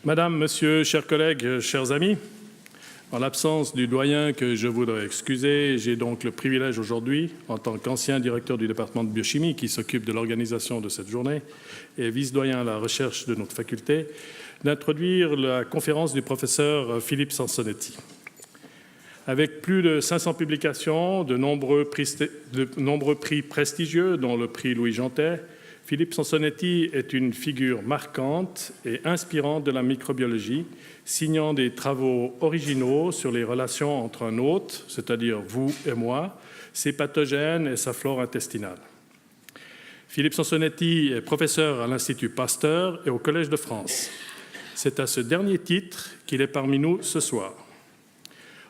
Madame, Monsieur, chers collègues, chers amis, en l'absence du doyen que je voudrais excuser, j'ai donc le privilège aujourd'hui, en tant qu'ancien directeur du département de biochimie qui s'occupe de l'organisation de cette journée et vice-doyen à la recherche de notre faculté, d'introduire la conférence du professeur Philippe Sansonetti. Avec plus de 500 publications, de nombreux prix prestigieux, dont le prix Louis Jantet, Philippe Sansonetti est une figure marquante et inspirante de la microbiologie, signant des travaux originaux sur les relations entre un hôte, c'est-à-dire vous et moi, ses pathogènes et sa flore intestinale. Philippe Sansonetti est professeur à l'Institut Pasteur et au Collège de France. C'est à ce dernier titre qu'il est parmi nous ce soir.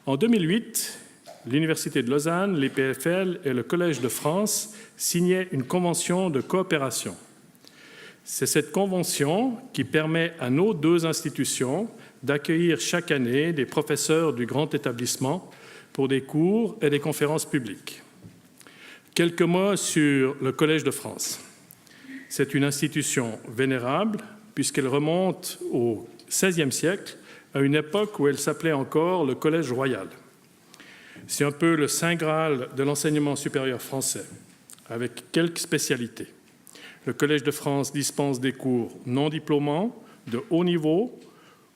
En 2008, l'Université de Lausanne, l'EPFL et le Collège de France signaient une convention de coopération. C'est cette convention qui permet à nos deux institutions d'accueillir chaque année des professeurs du grand établissement pour des cours et des conférences publiques. Quelques mots sur le Collège de France. C'est une institution vénérable puisqu'elle remonte au XVIe siècle, à une époque où elle s'appelait encore le Collège royal. C'est un peu le Saint Graal de l'enseignement supérieur français, avec quelques spécialités. Le Collège de France dispense des cours non diplômants, de haut niveau,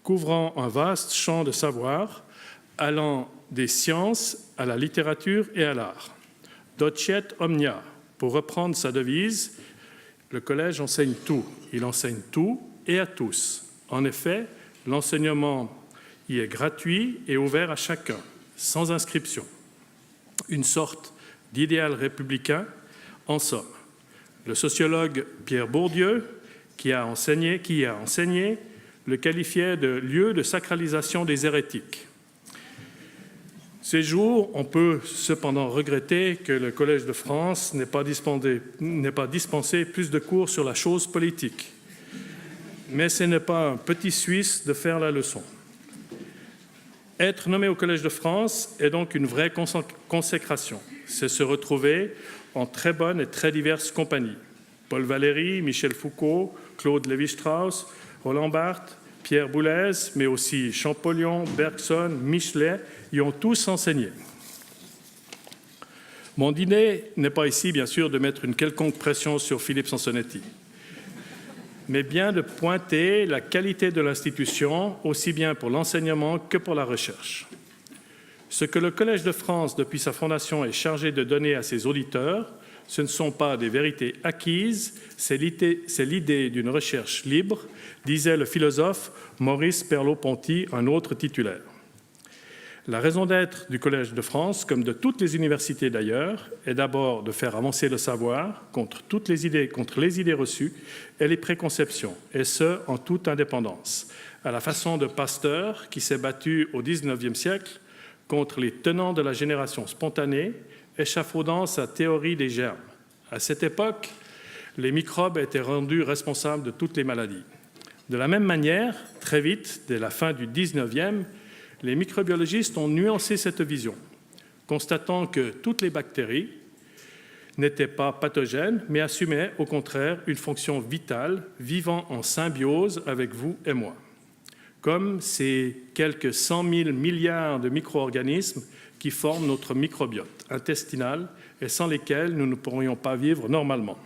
couvrant un vaste champ de savoir, allant des sciences à la littérature et à l'art. Docet omnia, pour reprendre sa devise, le collège enseigne tout. Il enseigne tout et à tous. En effet, l'enseignement y est gratuit et ouvert à chacun, sans inscription. Une sorte d'idéal républicain, en somme. Le sociologue Pierre Bourdieu, qui a enseigné, le qualifiait de lieu de sacralisation des hérétiques. Ces jours, on peut cependant regretter que le Collège de France n'ait pas dispensé plus de cours sur la chose politique. Mais ce n'est pas un petit Suisse de faire la leçon. Être nommé au Collège de France est donc une vraie consécration. C'est se retrouver en très bonnes et très diverses compagnies. Paul Valéry, Michel Foucault, Claude Lévi-Strauss, Roland Barthes, Pierre Boulez, mais aussi Champollion, Bergson, Michelet y ont tous enseigné. Mon dîner n'est pas ici, bien sûr, de mettre une quelconque pression sur Philippe Sansonetti, mais bien de pointer la qualité de l'institution, aussi bien pour l'enseignement que pour la recherche. Ce que le Collège de France, depuis sa fondation, est chargé de donner à ses auditeurs, ce ne sont pas des vérités acquises, c'est l'idée d'une recherche libre, disait le philosophe Maurice Merleau-Ponty, un autre titulaire. La raison d'être du Collège de France, comme de toutes les universités d'ailleurs, est d'abord de faire avancer le savoir contre les idées reçues et les préconceptions, et ce, en toute indépendance, à la façon de Pasteur, qui s'est battu au XIXe siècle contre les tenants de la génération spontanée, échafaudant sa théorie des germes. À cette époque, les microbes étaient rendus responsables de toutes les maladies. De la même manière, très vite, dès la fin du XIXe, les microbiologistes ont nuancé cette vision, constatant que toutes les bactéries n'étaient pas pathogènes, mais assumaient au contraire une fonction vitale, vivant en symbiose avec vous et moi, comme ces quelques 100 000 milliards de micro-organismes qui forment notre microbiote intestinal et sans lesquels nous ne pourrions pas vivre normalement.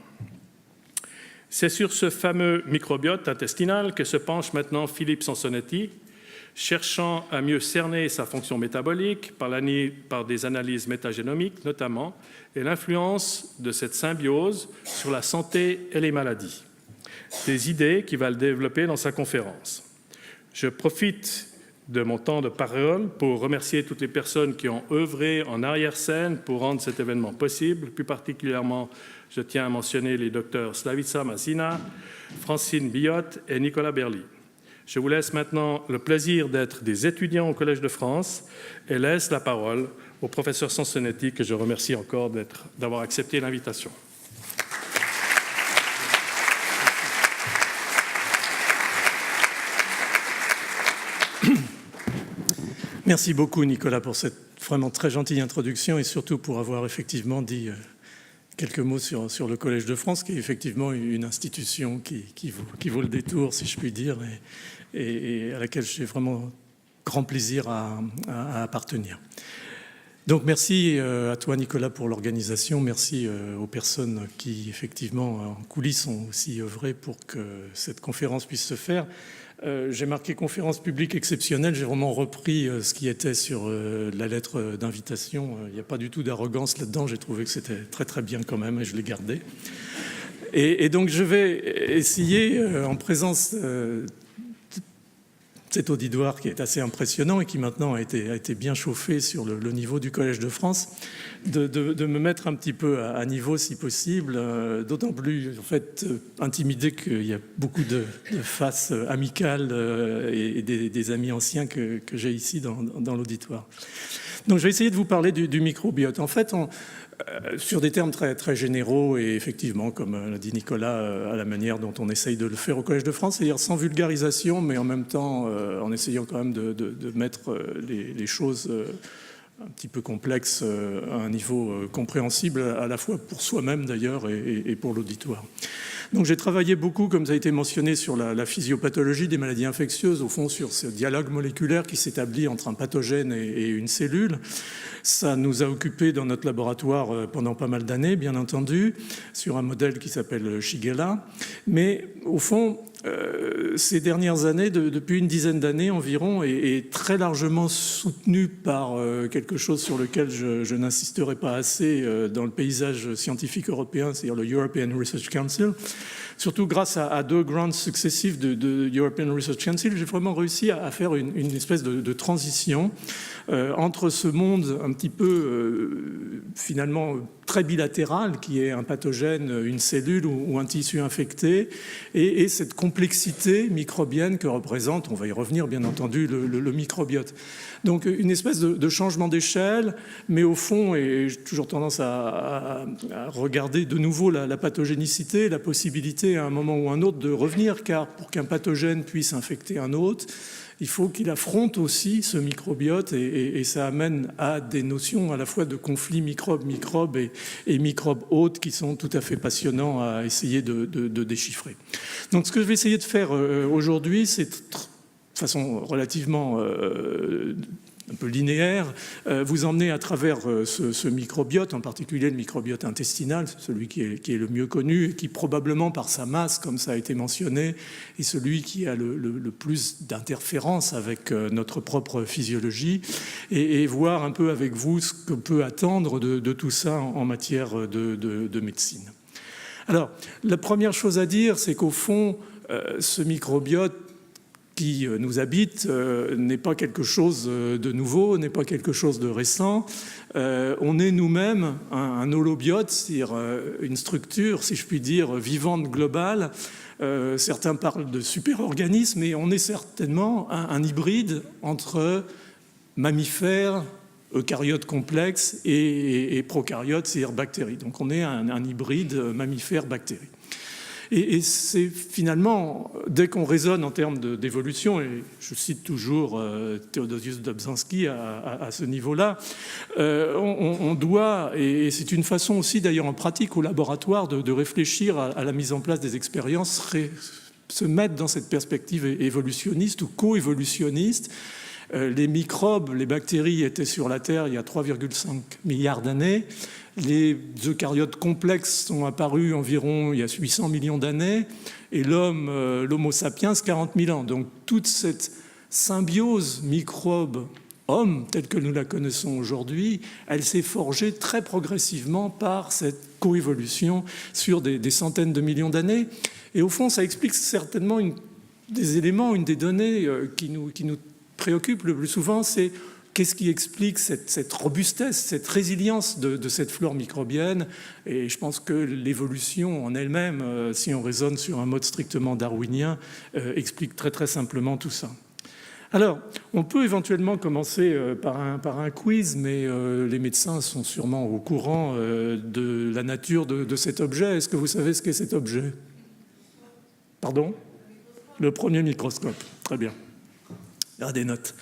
C'est sur ce fameux microbiote intestinal que se penche maintenant Philippe Sansonetti, cherchant à mieux cerner sa fonction métabolique par des analyses métagénomiques notamment, et l'influence de cette symbiose sur la santé et les maladies. Des idées qu'il va développer dans sa conférence. Je profite de mon temps de parole pour remercier toutes les personnes qui ont œuvré en arrière-scène pour rendre cet événement possible. Plus particulièrement, je tiens à mentionner les docteurs Slavica Masina, Francine Billotte et Nicolas Berly. Je vous laisse maintenant le plaisir d'être des étudiants au Collège de France et laisse la parole au professeur Sansonetti, que je remercie encore d'avoir accepté l'invitation. Merci beaucoup, Nicolas, pour cette vraiment très gentille introduction et surtout pour avoir effectivement dit quelques mots sur le Collège de France, qui est effectivement une institution qui vaut le détour, si je puis dire, et à laquelle j'ai vraiment grand plaisir à appartenir. Donc merci à toi Nicolas pour l'organisation, merci aux personnes qui effectivement en coulisses ont aussi œuvré pour que cette conférence puisse se faire. J'ai marqué conférence publique exceptionnelle, j'ai vraiment repris ce qui était sur la lettre d'invitation. Il n'y a pas du tout d'arrogance là-dedans, j'ai trouvé que c'était très très bien quand même et je l'ai gardé. Et donc je vais essayer en présence cet auditoire qui est assez impressionnant et qui maintenant a été bien chauffé sur le niveau du Collège de France, de me mettre un petit peu à niveau si possible, d'autant plus en fait intimidé qu'il y a beaucoup de faces amicales et des amis anciens que j'ai ici dans l'auditoire. Donc je vais essayer de vous parler du microbiote. En fait, sur des termes très, très généraux et effectivement, comme l'a dit Nicolas, à la manière dont on essaye de le faire au Collège de France, c'est-à-dire sans vulgarisation, mais en même temps en essayant quand même de mettre les choses un petit peu complexes à un niveau compréhensible, à la fois pour soi-même d'ailleurs et pour l'auditoire. Donc j'ai travaillé beaucoup, comme ça a été mentionné, sur la physiopathologie des maladies infectieuses, au fond sur ce dialogue moléculaire qui s'établit entre un pathogène et une cellule. Ça nous a occupés dans notre laboratoire pendant pas mal d'années, bien entendu, sur un modèle qui s'appelle Shigella. Mais au fond, ces dernières années, depuis une dizaine d'années environ, est très largement soutenu par quelque chose sur lequel je n'insisterai pas assez dans le paysage scientifique européen, c'est-à-dire le European Research Council. Surtout grâce à deux grants successifs de European Research Council, j'ai vraiment réussi à faire une espèce de transition entre ce monde un petit peu finalement très bilatéral qui est un pathogène, une cellule ou un tissu infecté et cette complexité microbienne que représente, on va y revenir bien entendu, le microbiote. Donc une espèce de changement d'échelle, mais au fond, et j'ai toujours tendance à regarder de nouveau la pathogénicité, la possibilité à un moment ou un autre de revenir, car pour qu'un pathogène puisse infecter un autre, il faut qu'il affronte aussi ce microbiote et ça amène à des notions à la fois de conflit microbe-microbe et microbe-hôte qui sont tout à fait passionnants à essayer de déchiffrer. Donc ce que je vais essayer de faire aujourd'hui, c'est de façon relativement un peu linéaire, vous emmener à travers ce microbiote, en particulier le microbiote intestinal, celui qui est le mieux connu et qui probablement par sa masse, comme ça a été mentionné, est celui qui a le plus d'interférences avec notre propre physiologie et voir un peu avec vous ce qu'on peut attendre de tout ça en matière de médecine. Alors, la première chose à dire, c'est qu'au fond, ce microbiote qui nous habite n'est pas quelque chose de nouveau, n'est pas quelque chose de récent. On est nous-mêmes un holobiote, c'est-à-dire une structure, si je puis dire, vivante globale. Certains parlent de super-organisme, mais on est certainement un hybride entre mammifères, eucaryotes complexes et prokaryotes, c'est-à-dire bactéries. Donc on est un hybride mammifère-bactérie. Et c'est finalement, dès qu'on raisonne en termes d'évolution, et je cite toujours Theodosius Dobzhansky à ce niveau-là, on doit, et c'est une façon aussi d'ailleurs en pratique au laboratoire de réfléchir à la mise en place des expériences, se mettre dans cette perspective évolutionniste ou coévolutionniste. Les microbes, les bactéries étaient sur la Terre il y a 3,5 milliards d'années. Les eucaryotes complexes sont apparus environ il y a 800 millions d'années et l'Homo sapiens, 40 000 ans. Donc toute cette symbiose microbe-homme, telle que nous la connaissons aujourd'hui, elle s'est forgée très progressivement par cette coévolution sur des centaines de millions d'années. Et au fond, ça explique certainement des éléments, une des données qui nous préoccupe le plus souvent, c'est qu'est-ce qui explique cette robustesse, cette résilience de cette flore microbienne. Et je pense que l'évolution en elle-même, si on raisonne sur un mode strictement darwinien, explique très très simplement tout ça. Alors, on peut éventuellement commencer par un quiz, mais les médecins sont sûrement au courant de la nature de cet objet. Est-ce que vous savez ce qu'est cet objet? Pardon? Le premier microscope. Très bien. Il y a des notes.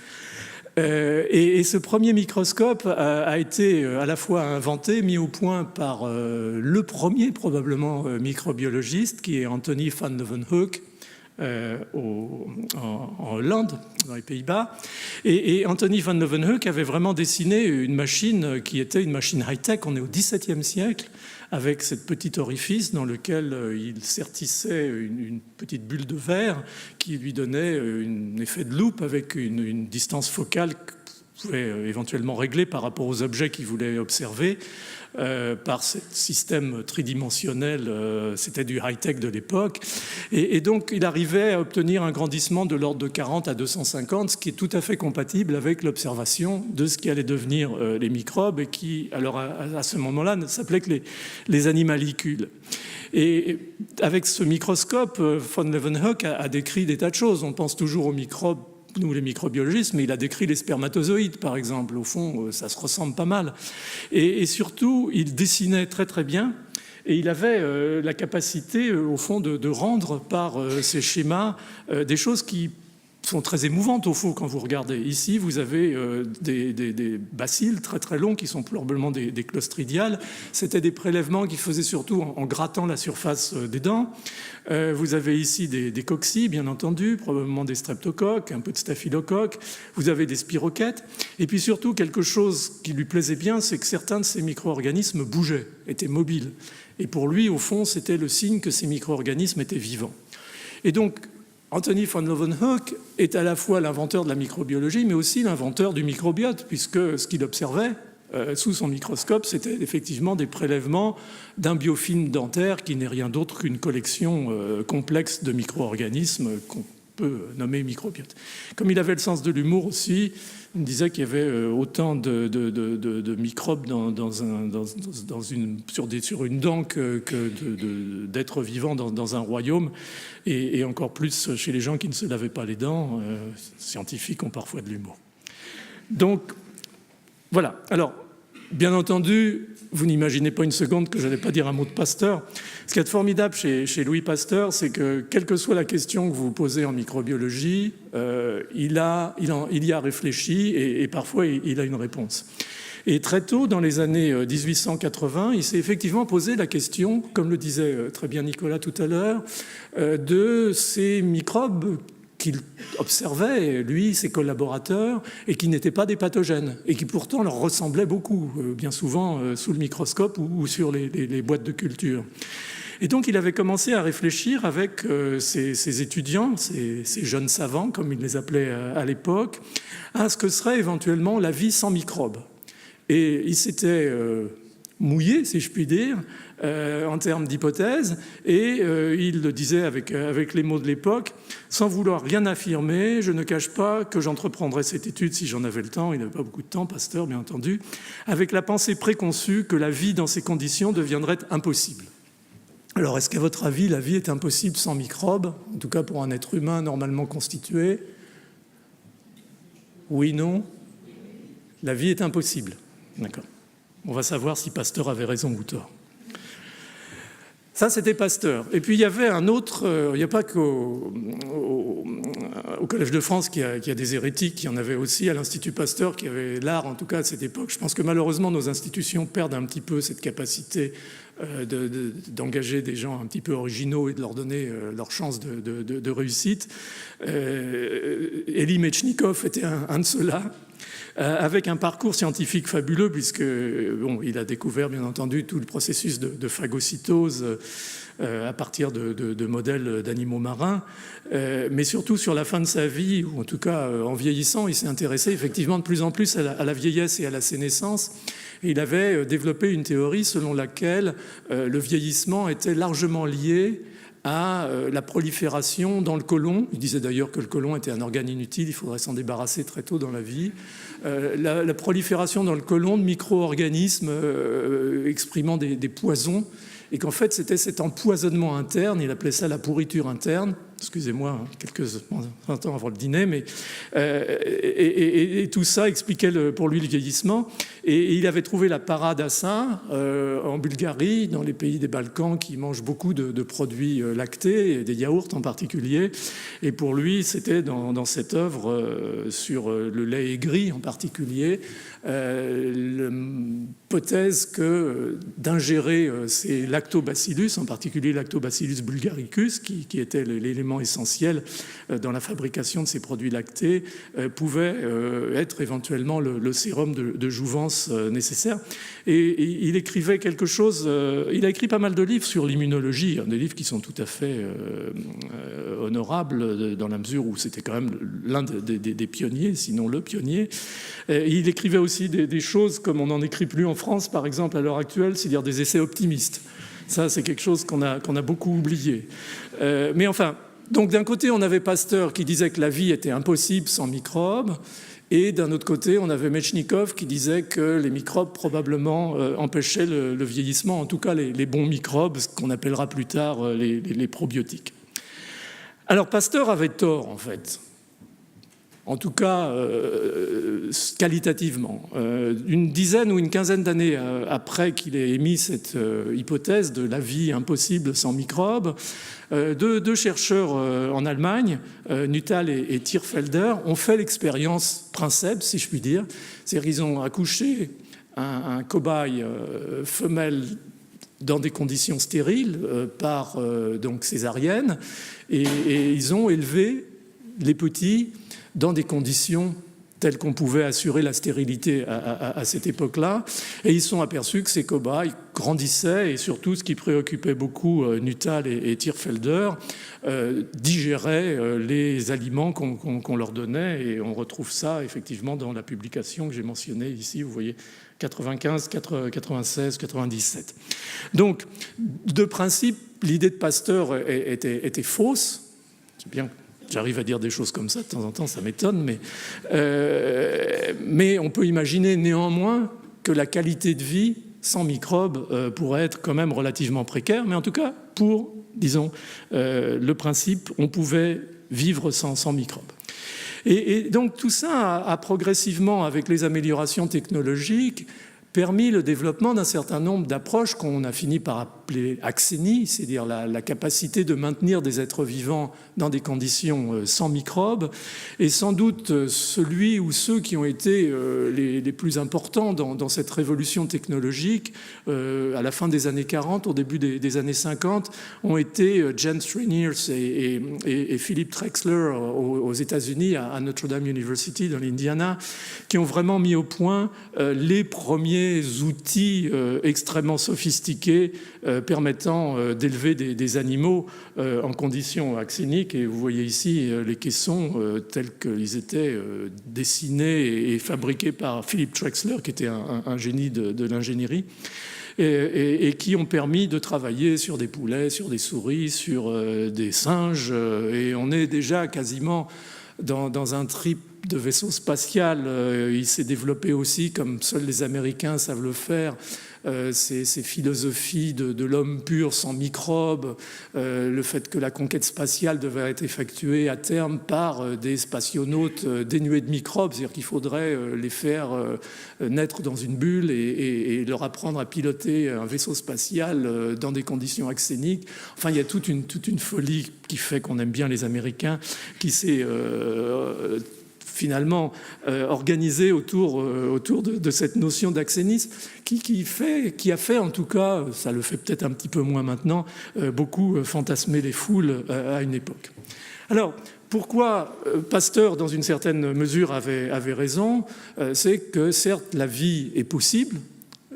Et ce premier microscope a été à la fois inventé, mis au point par le premier probablement microbiologiste, qui est Anthony van Leeuwenhoek, en Hollande, dans les Pays-Bas. Et Anthony van Leeuwenhoek avait vraiment dessiné une machine qui était une machine high-tech. On est au XVIIe siècle, avec cette petite orifice dans lequel il sertissait une petite bulle de verre qui lui donnait un effet de loupe avec une distance focale qu'il pouvait éventuellement régler par rapport aux objets qu'il voulait observer. Par ce système tridimensionnel, c'était du high-tech de l'époque. Et donc, il arrivait à obtenir un grandissement de l'ordre de 40 à 250, ce qui est tout à fait compatible avec l'observation de ce qui allait devenir les microbes et qui, alors à ce moment-là, ne s'appelait que les animalcules. Et avec ce microscope, von Leeuwenhoek a décrit des tas de choses. On pense toujours aux microbes, nous les microbiologistes, mais il a décrit les spermatozoïdes, par exemple. Au fond, ça se ressemble pas mal. Et surtout, il dessinait très très bien. Et il avait la capacité, au fond, de rendre par ces schémas des choses qui sont très émouvantes, au fond, quand vous regardez. Ici, vous avez des bacilles très très longs qui sont probablement des clostridiales. C'était des prélèvements qui faisaient surtout en grattant la surface des dents. Vous avez ici des coccis, bien entendu, probablement des streptocoques, un peu de staphylocoques. Vous avez des spirochètes. Et puis surtout, quelque chose qui lui plaisait bien, c'est que certains de ces micro-organismes bougeaient, étaient mobiles. Et pour lui, au fond, c'était le signe que ces micro-organismes étaient vivants. Et donc, Anthony van Leeuwenhoek est à la fois l'inventeur de la microbiologie, mais aussi l'inventeur du microbiote, puisque ce qu'il observait sous son microscope, c'était effectivement des prélèvements d'un biofilm dentaire qui n'est rien d'autre qu'une collection complexe de micro-organismes qu'on peut nommer microbiote. Comme il avait le sens de l'humour aussi, il me disait qu'il y avait autant de microbes sur une dent que d'êtres vivants dans un royaume, et encore plus chez les gens qui ne se lavaient pas les dents. Scientifiques ont parfois de l'humour. Donc, voilà. Alors, bien entendu, vous n'imaginez pas une seconde que je n'allais pas dire un mot de Pasteur. Ce qui est formidable chez Louis Pasteur, c'est que, quelle que soit la question que vous posez en microbiologie, il y a réfléchi et parfois il a une réponse. Et très tôt, dans les années 1880, il s'est effectivement posé la question, comme le disait très bien Nicolas tout à l'heure, de ces microbes qu'il observait, lui, ses collaborateurs, et qui n'étaient pas des pathogènes, et qui pourtant leur ressemblaient beaucoup, bien souvent sous le microscope ou sur les boîtes de culture. Et donc il avait commencé à réfléchir avec ses étudiants, ces jeunes savants, comme il les appelait à l'époque, à ce que serait éventuellement la vie sans microbes. Et il s'était mouillé, si je puis dire, en termes d'hypothèse, et il le disait avec les mots de l'époque, sans vouloir rien affirmer, je ne cache pas que j'entreprendrais cette étude si j'en avais le temps, il n'avait pas beaucoup de temps, Pasteur bien entendu, avec la pensée préconçue que la vie dans ces conditions deviendrait impossible. Alors est-ce qu'à votre avis, la vie est impossible sans microbes, en tout cas pour un être humain normalement constitué? Oui, non? La vie est impossible. D'accord. On va savoir si Pasteur avait raison ou tort. Ça, c'était Pasteur. Et puis, il y avait un autre... il n'y a pas qu'au Collège de France qu'il y a des hérétiques. Il y en avait aussi à l'Institut Pasteur, qui avait l'art, en tout cas, à cette époque. Je pense que malheureusement, nos institutions perdent un petit peu cette capacité d'engager des gens un petit peu originaux et de leur donner leur chance de réussite. Elie Metchnikoff était un de ceux-là. Avec un parcours scientifique fabuleux, puisque il a découvert bien entendu tout le processus de phagocytose à partir de modèles d'animaux marins, mais surtout sur la fin de sa vie, ou en tout cas en vieillissant, il s'est intéressé effectivement de plus en plus à la vieillesse et à la sénescence. Et il avait développé une théorie selon laquelle le vieillissement était largement lié à la prolifération dans le côlon. Il disait d'ailleurs que le côlon était un organe inutile, il faudrait s'en débarrasser très tôt dans la vie. La prolifération dans le côlon de micro-organismes exprimant des poisons, et qu'en fait c'était cet empoisonnement interne, il appelait ça la pourriture interne, excusez-moi, quelques temps avant le dîner, mais et tout ça expliquait pour lui le vieillissement. Et il avait trouvé la parade à ça en Bulgarie, dans les pays des Balkans qui mangent beaucoup de produits lactés, et des yaourts en particulier. Et pour lui, c'était dans cette œuvre sur le lait aigri en particulier, l'hypothèse que d'ingérer ces lactobacillus, en particulier lactobacillus bulgaricus, qui était l'élément essentiel dans la fabrication de ces produits lactés, pouvait être éventuellement le sérum de jouvence nécessaire. Et il écrivait quelque chose, il a écrit pas mal de livres sur l'immunologie, des livres qui sont tout à fait honorables dans la mesure où c'était quand même l'un des pionniers, sinon le pionnier. Il écrivait aussi des choses comme on n'en écrit plus en France, par exemple, à l'heure actuelle, c'est-à-dire des essais optimistes. Ça, c'est quelque chose qu'on a beaucoup oublié. Mais enfin, donc d'un côté, on avait Pasteur qui disait que la vie était impossible sans microbes, et d'un autre côté, on avait Metchnikov qui disait que les microbes probablement empêchaient le vieillissement, en tout cas les bons microbes, ce qu'on appellera plus tard les probiotiques. Alors Pasteur avait tort, en fait. En tout cas, qualitativement. Une dizaine ou une quinzaine d'années après qu'il ait émis cette hypothèse de la vie impossible sans microbes, deux chercheurs en Allemagne, Nuttall et Thierfelder, ont fait l'expérience princeps, si je puis dire. C'est-à-dire qu'ils ont accouché un cobaye femelle dans des conditions stériles par donc césarienne, et ils ont élevé les petits dans des conditions telles qu'on pouvait assurer la stérilité à cette époque-là. Et ils se sont aperçus que ces cobayes grandissaient, et surtout, ce qui préoccupait beaucoup Nuttall et Thierfelder, digéraient les aliments qu'on leur donnait. Et on retrouve ça, effectivement, dans la publication que j'ai mentionnée ici. Vous voyez, 95, 96, 97. Donc, de principe, l'idée de Pasteur était fausse. C'est bien. J'arrive à dire des choses comme ça de temps en temps, ça m'étonne, mais on peut imaginer néanmoins que la qualité de vie sans microbes pourrait être quand même relativement précaire, mais en tout cas, pour, disons, le principe, on pouvait vivre sans microbes. Et donc tout ça a progressivement, avec les améliorations technologiques, permis le développement d'un certain nombre d'approches qu'on a fini par appeler axénie, c'est-à-dire la capacité de maintenir des êtres vivants dans des conditions sans microbes, et sans doute celui ou ceux qui ont été les plus importants dans cette révolution technologique à la fin des années 40, au début des années 50, ont été Jens Reniers et Philip Trexler aux États-Unis, à Notre Dame University dans l'Indiana, qui ont vraiment mis au point les premiers outils extrêmement sophistiqués permettant d'élever des animaux en conditions axéniques. Et vous voyez ici les caissons tels qu'ils étaient dessinés et fabriqués par Philip Trexler, qui était un génie de l'ingénierie, et qui ont permis de travailler sur des poulets, sur des souris, sur des singes. Et on est déjà quasiment dans un trip de vaisseau spatial. Il s'est développé aussi, comme seuls les Américains savent le faire, ces philosophies de l'homme pur sans microbes, le fait que la conquête spatiale devait être effectuée à terme par des spationautes dénués de microbes, c'est-à-dire qu'il faudrait les faire naître dans une bulle et leur apprendre à piloter un vaisseau spatial dans des conditions axéniques. Enfin, il y a toute une folie qui fait qu'on aime bien les Américains, qui s'est finalement organisé autour de cette notion d'axénisme qui a fait, en tout cas, ça le fait peut-être un petit peu moins maintenant, beaucoup fantasmer les foules à une époque. Alors, pourquoi Pasteur, dans une certaine mesure, avait raison? C'est que, certes, la vie est possible,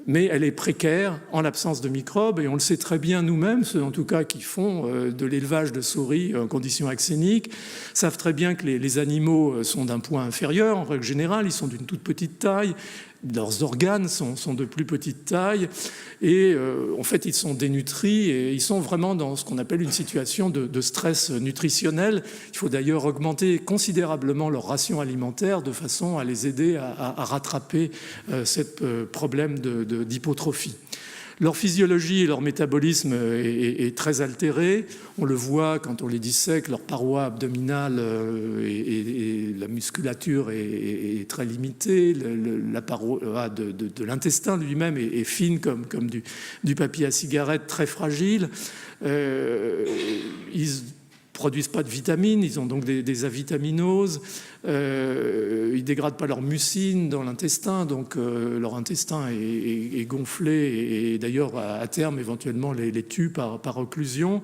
mais elle est précaire en l'absence de microbes, et on le sait très bien nous-mêmes, ceux en tout cas qui font de l'élevage de souris en conditions axéniques, savent très bien que les animaux sont d'un poids inférieur, en règle générale, ils sont d'une toute petite taille, leurs organes sont de plus petite taille, et en fait ils sont dénutris, et ils sont vraiment dans ce qu'on appelle une situation de stress nutritionnel. Il faut d'ailleurs augmenter considérablement leur ration alimentaire de façon à les aider à rattraper ce problème d'hypotrophie. Leur physiologie et leur métabolisme est très altéré. On le voit quand on les dissèque, leur paroi abdominale et la musculature est très limitée. La paroi de l'intestin lui-même est fine comme du papier à cigarette, très fragile. Ils produisent pas de vitamines, ils ont donc des avitaminoses. Ils ne dégradent pas leur mucine dans l'intestin, donc leur intestin est gonflé et d'ailleurs à terme éventuellement les tue par occlusion.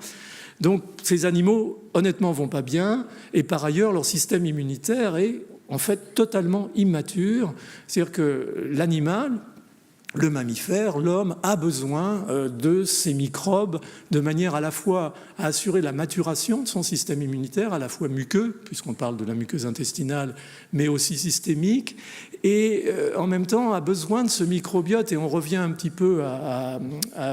Donc ces animaux honnêtement vont pas bien et par ailleurs leur système immunitaire est en fait totalement immature. C'est-à-dire que l'animal, le mammifère, l'homme, a besoin de ces microbes de manière à la fois à assurer la maturation de son système immunitaire, à la fois muqueux, puisqu'on parle de la muqueuse intestinale, mais aussi systémique, et en même temps a besoin de ce microbiote, et on revient un petit peu à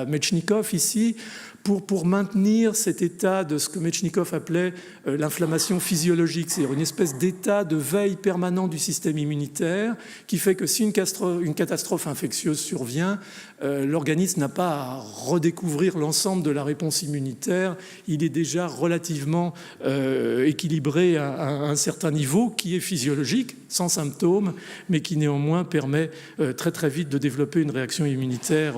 Metchnikoff ici, pour maintenir cet état de ce que Metchnikoff appelait l'inflammation physiologique, c'est-à-dire une espèce d'état de veille permanent du système immunitaire qui fait que si une catastrophe infectieuse survient, l'organisme n'a pas à redécouvrir l'ensemble de la réponse immunitaire, il est déjà relativement équilibré à un certain niveau qui est physiologique, sans symptômes, mais qui néanmoins permet très très vite de développer une réaction immunitaire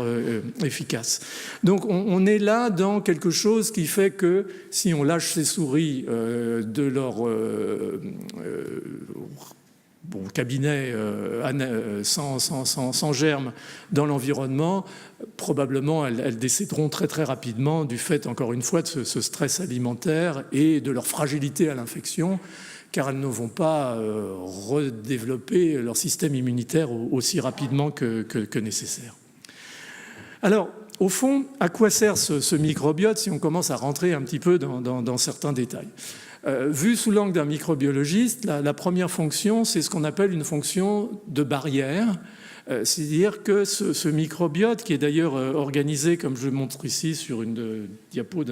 efficace. Donc on est là dans quelque chose qui fait que si on lâche ces souris de leur cabinet sans germes dans l'environnement, probablement elles décéderont très très rapidement du fait, encore une fois, de ce stress alimentaire et de leur fragilité à l'infection, car elles ne vont pas redévelopper leur système immunitaire aussi rapidement que nécessaire. Alors, au fond, à quoi sert ce microbiote si on commence à rentrer un petit peu dans certains détails ? Vu sous l'angle d'un microbiologiste, la première fonction, c'est ce qu'on appelle une fonction de barrière. C'est-à-dire que ce microbiote, qui est d'ailleurs organisé, comme je le montre ici sur une diapo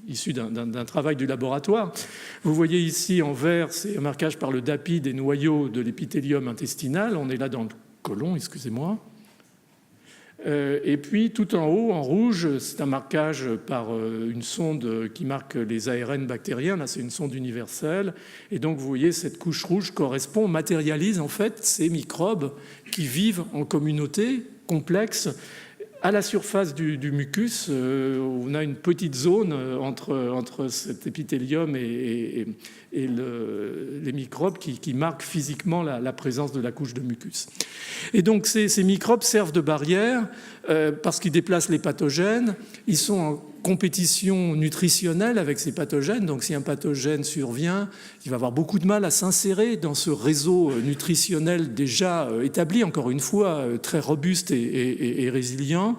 issu d'un travail du laboratoire. Vous voyez ici en vert, c'est un marquage par le DAPI des noyaux de l'épithélium intestinal. On est là dans le côlon, excusez-moi. Et puis tout en haut, en rouge, c'est un marquage par une sonde qui marque les ARN bactériens. Là, c'est une sonde universelle. Et donc, vous voyez, cette couche rouge matérialise en fait ces microbes qui vivent en communauté complexe. À la surface du mucus, on a une petite zone entre cet épithélium et les microbes qui marquent physiquement la présence de la couche de mucus. Et donc ces microbes servent de barrière parce qu'ils déplacent les pathogènes. Ils sont en compétition nutritionnelle avec ces pathogènes. Donc si un pathogène survient, il va avoir beaucoup de mal à s'insérer dans ce réseau nutritionnel déjà établi, encore une fois, très robuste et résilient.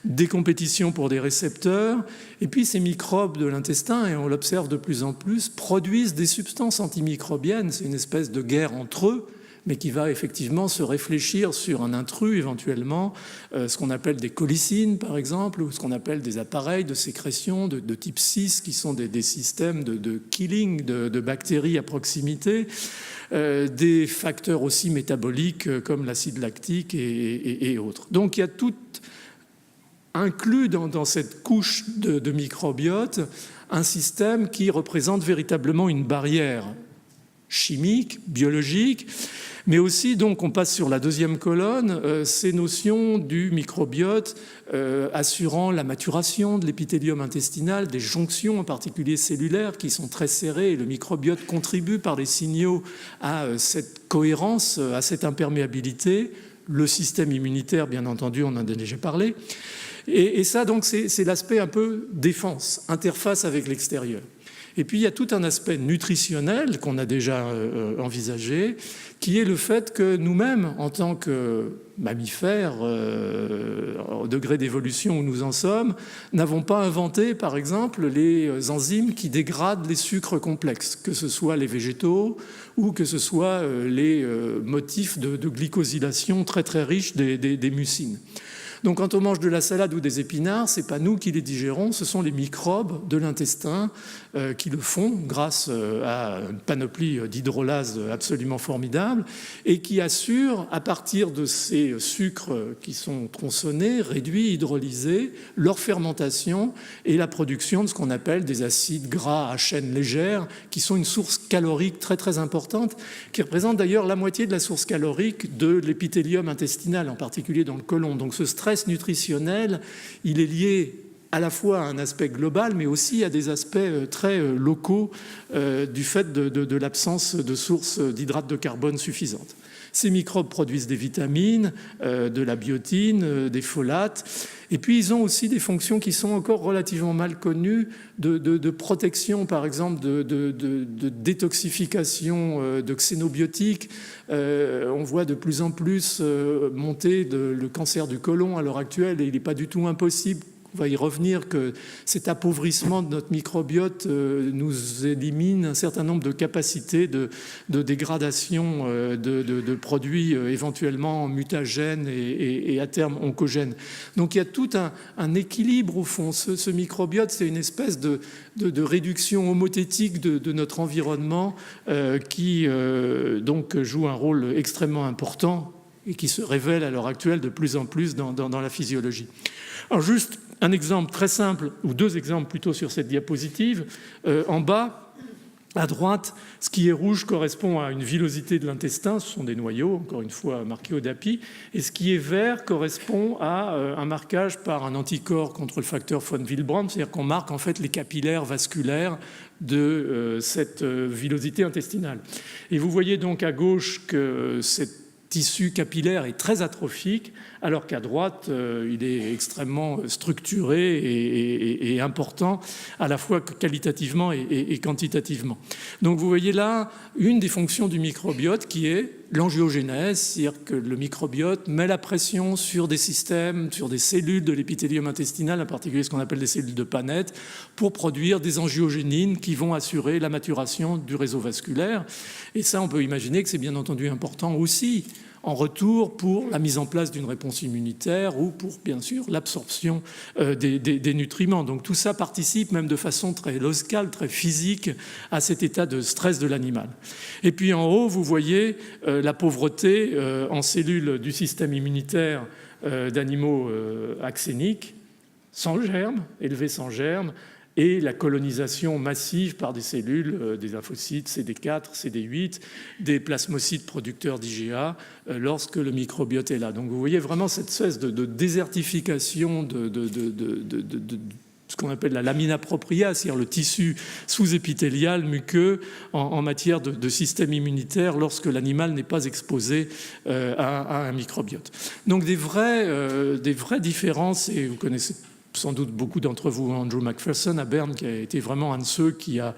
Des compétitions pour des récepteurs. Et puis ces microbes de l'intestin, et on l'observe de plus en plus, produisent des substances antimicrobiennes. C'est une espèce de guerre entre eux, mais qui va effectivement se réfléchir sur un intrus éventuellement, ce qu'on appelle des cholicines par exemple, ou ce qu'on appelle des appareils de sécrétion de type 6, qui sont des systèmes de killing de bactéries à proximité, des facteurs aussi métaboliques comme l'acide lactique et autres. Donc il y a tout inclus dans cette couche de microbiote un système qui représente véritablement une barrière chimique, biologique, mais aussi, donc, on passe sur la deuxième colonne, ces notions du microbiote assurant la maturation de l'épithélium intestinal, des jonctions en particulier cellulaires qui sont très serrées, et le microbiote contribue par des signaux à cette cohérence, à cette imperméabilité. Le système immunitaire, bien entendu, on en a déjà parlé. Et ça, donc, c'est l'aspect un peu défense, interface avec l'extérieur. Et puis, il y a tout un aspect nutritionnel qu'on a déjà envisagé, qui est le fait que nous-mêmes, en tant que mammifères, au degré d'évolution où nous en sommes, n'avons pas inventé, par exemple, les enzymes qui dégradent les sucres complexes, que ce soit les végétaux ou que ce soit les motifs de glycosylation très très riches des mucines. Donc quand on mange de la salade ou des épinards, ce n'est pas nous qui les digérons, ce sont les microbes de l'intestin qui le font grâce à une panoplie d'hydrolases absolument formidable et qui assurent, à partir de ces sucres qui sont tronçonnés, réduits, hydrolysés, leur fermentation et la production de ce qu'on appelle des acides gras à chaîne légère, qui sont une source calorique très très importante, qui représente d'ailleurs la moitié de la source calorique de l'épithélium intestinal, en particulier dans le côlon. Donc ce stress nutritionnel, il est lié à la fois à un aspect global, mais aussi à des aspects très locaux du fait de l'absence de sources d'hydrates de carbone suffisantes. Ces microbes produisent des vitamines, de la biotine, des folates, et puis ils ont aussi des fonctions qui sont encore relativement mal connues de protection, par exemple de détoxification de xénobiotiques. On voit de plus en plus monter le cancer du côlon à l'heure actuelle, et il n'est pas du tout impossible, on va y revenir, que cet appauvrissement de notre microbiote nous élimine un certain nombre de capacités de dégradation de produits éventuellement mutagènes et à terme oncogènes. Donc il y a tout un équilibre au fond. Ce microbiote, c'est une espèce de réduction homothétique de notre environnement qui donc joue un rôle extrêmement important et qui se révèle à l'heure actuelle de plus en plus dans la physiologie. Alors juste un exemple très simple, ou deux exemples plutôt sur cette diapositive. En bas, à droite, ce qui est rouge correspond à une villosité de l'intestin, ce sont des noyaux, encore une fois marqués au DAPI, et ce qui est vert correspond à un marquage par un anticorps contre le facteur von Willebrand, c'est-à-dire qu'on marque en fait les capillaires vasculaires de cette villosité intestinale. Et vous voyez donc à gauche que cette tissu capillaire est très atrophique, alors qu'à droite, il est extrêmement structuré et important, à la fois qualitativement et quantitativement. Donc vous voyez là une des fonctions du microbiote qui est l'angiogénèse, c'est-à-dire que le microbiote met la pression sur des systèmes, sur des cellules de l'épithélium intestinal, en particulier ce qu'on appelle des cellules de Paneth, pour produire des angiogénines qui vont assurer la maturation du réseau vasculaire. Et ça, on peut imaginer que c'est bien entendu important aussi en retour pour la mise en place d'une réponse immunitaire ou pour, bien sûr, l'absorption des nutriments. Donc tout ça participe même de façon très locale, très physique à cet état de stress de l'animal. Et puis en haut, vous voyez la pauvreté en cellules du système immunitaire d'animaux axéniques, sans germes, élevés sans germes, et la colonisation massive par des cellules, des lymphocytes CD4, CD8, des plasmocytes producteurs d'IgA, lorsque le microbiote est là. Donc vous voyez vraiment cette espèce de désertification de ce qu'on appelle la lamina propria, c'est-à-dire le tissu sous-épithélial muqueux en matière de système immunitaire lorsque l'animal n'est pas exposé à un microbiote. Donc des vraies différences, et vous connaissez sans doute beaucoup d'entre vous Andrew Macpherson à Berne, qui a été vraiment un de ceux qui a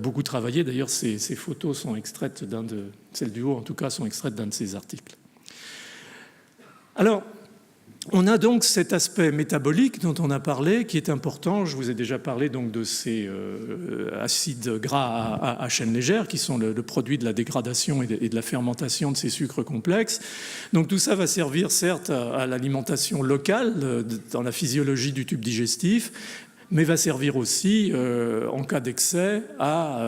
beaucoup travaillé. D'ailleurs, ces photos sont extraites celles du haut en tout cas, sont extraites d'un de ses articles. Alors, on a donc cet aspect métabolique dont on a parlé, qui est important. Je vous ai déjà parlé donc de ces acides gras à chaîne légère, qui sont le produit de la dégradation et de la fermentation de ces sucres complexes. Donc tout ça va servir certes à l'alimentation locale dans la physiologie du tube digestif, mais va servir aussi, en cas d'excès, à,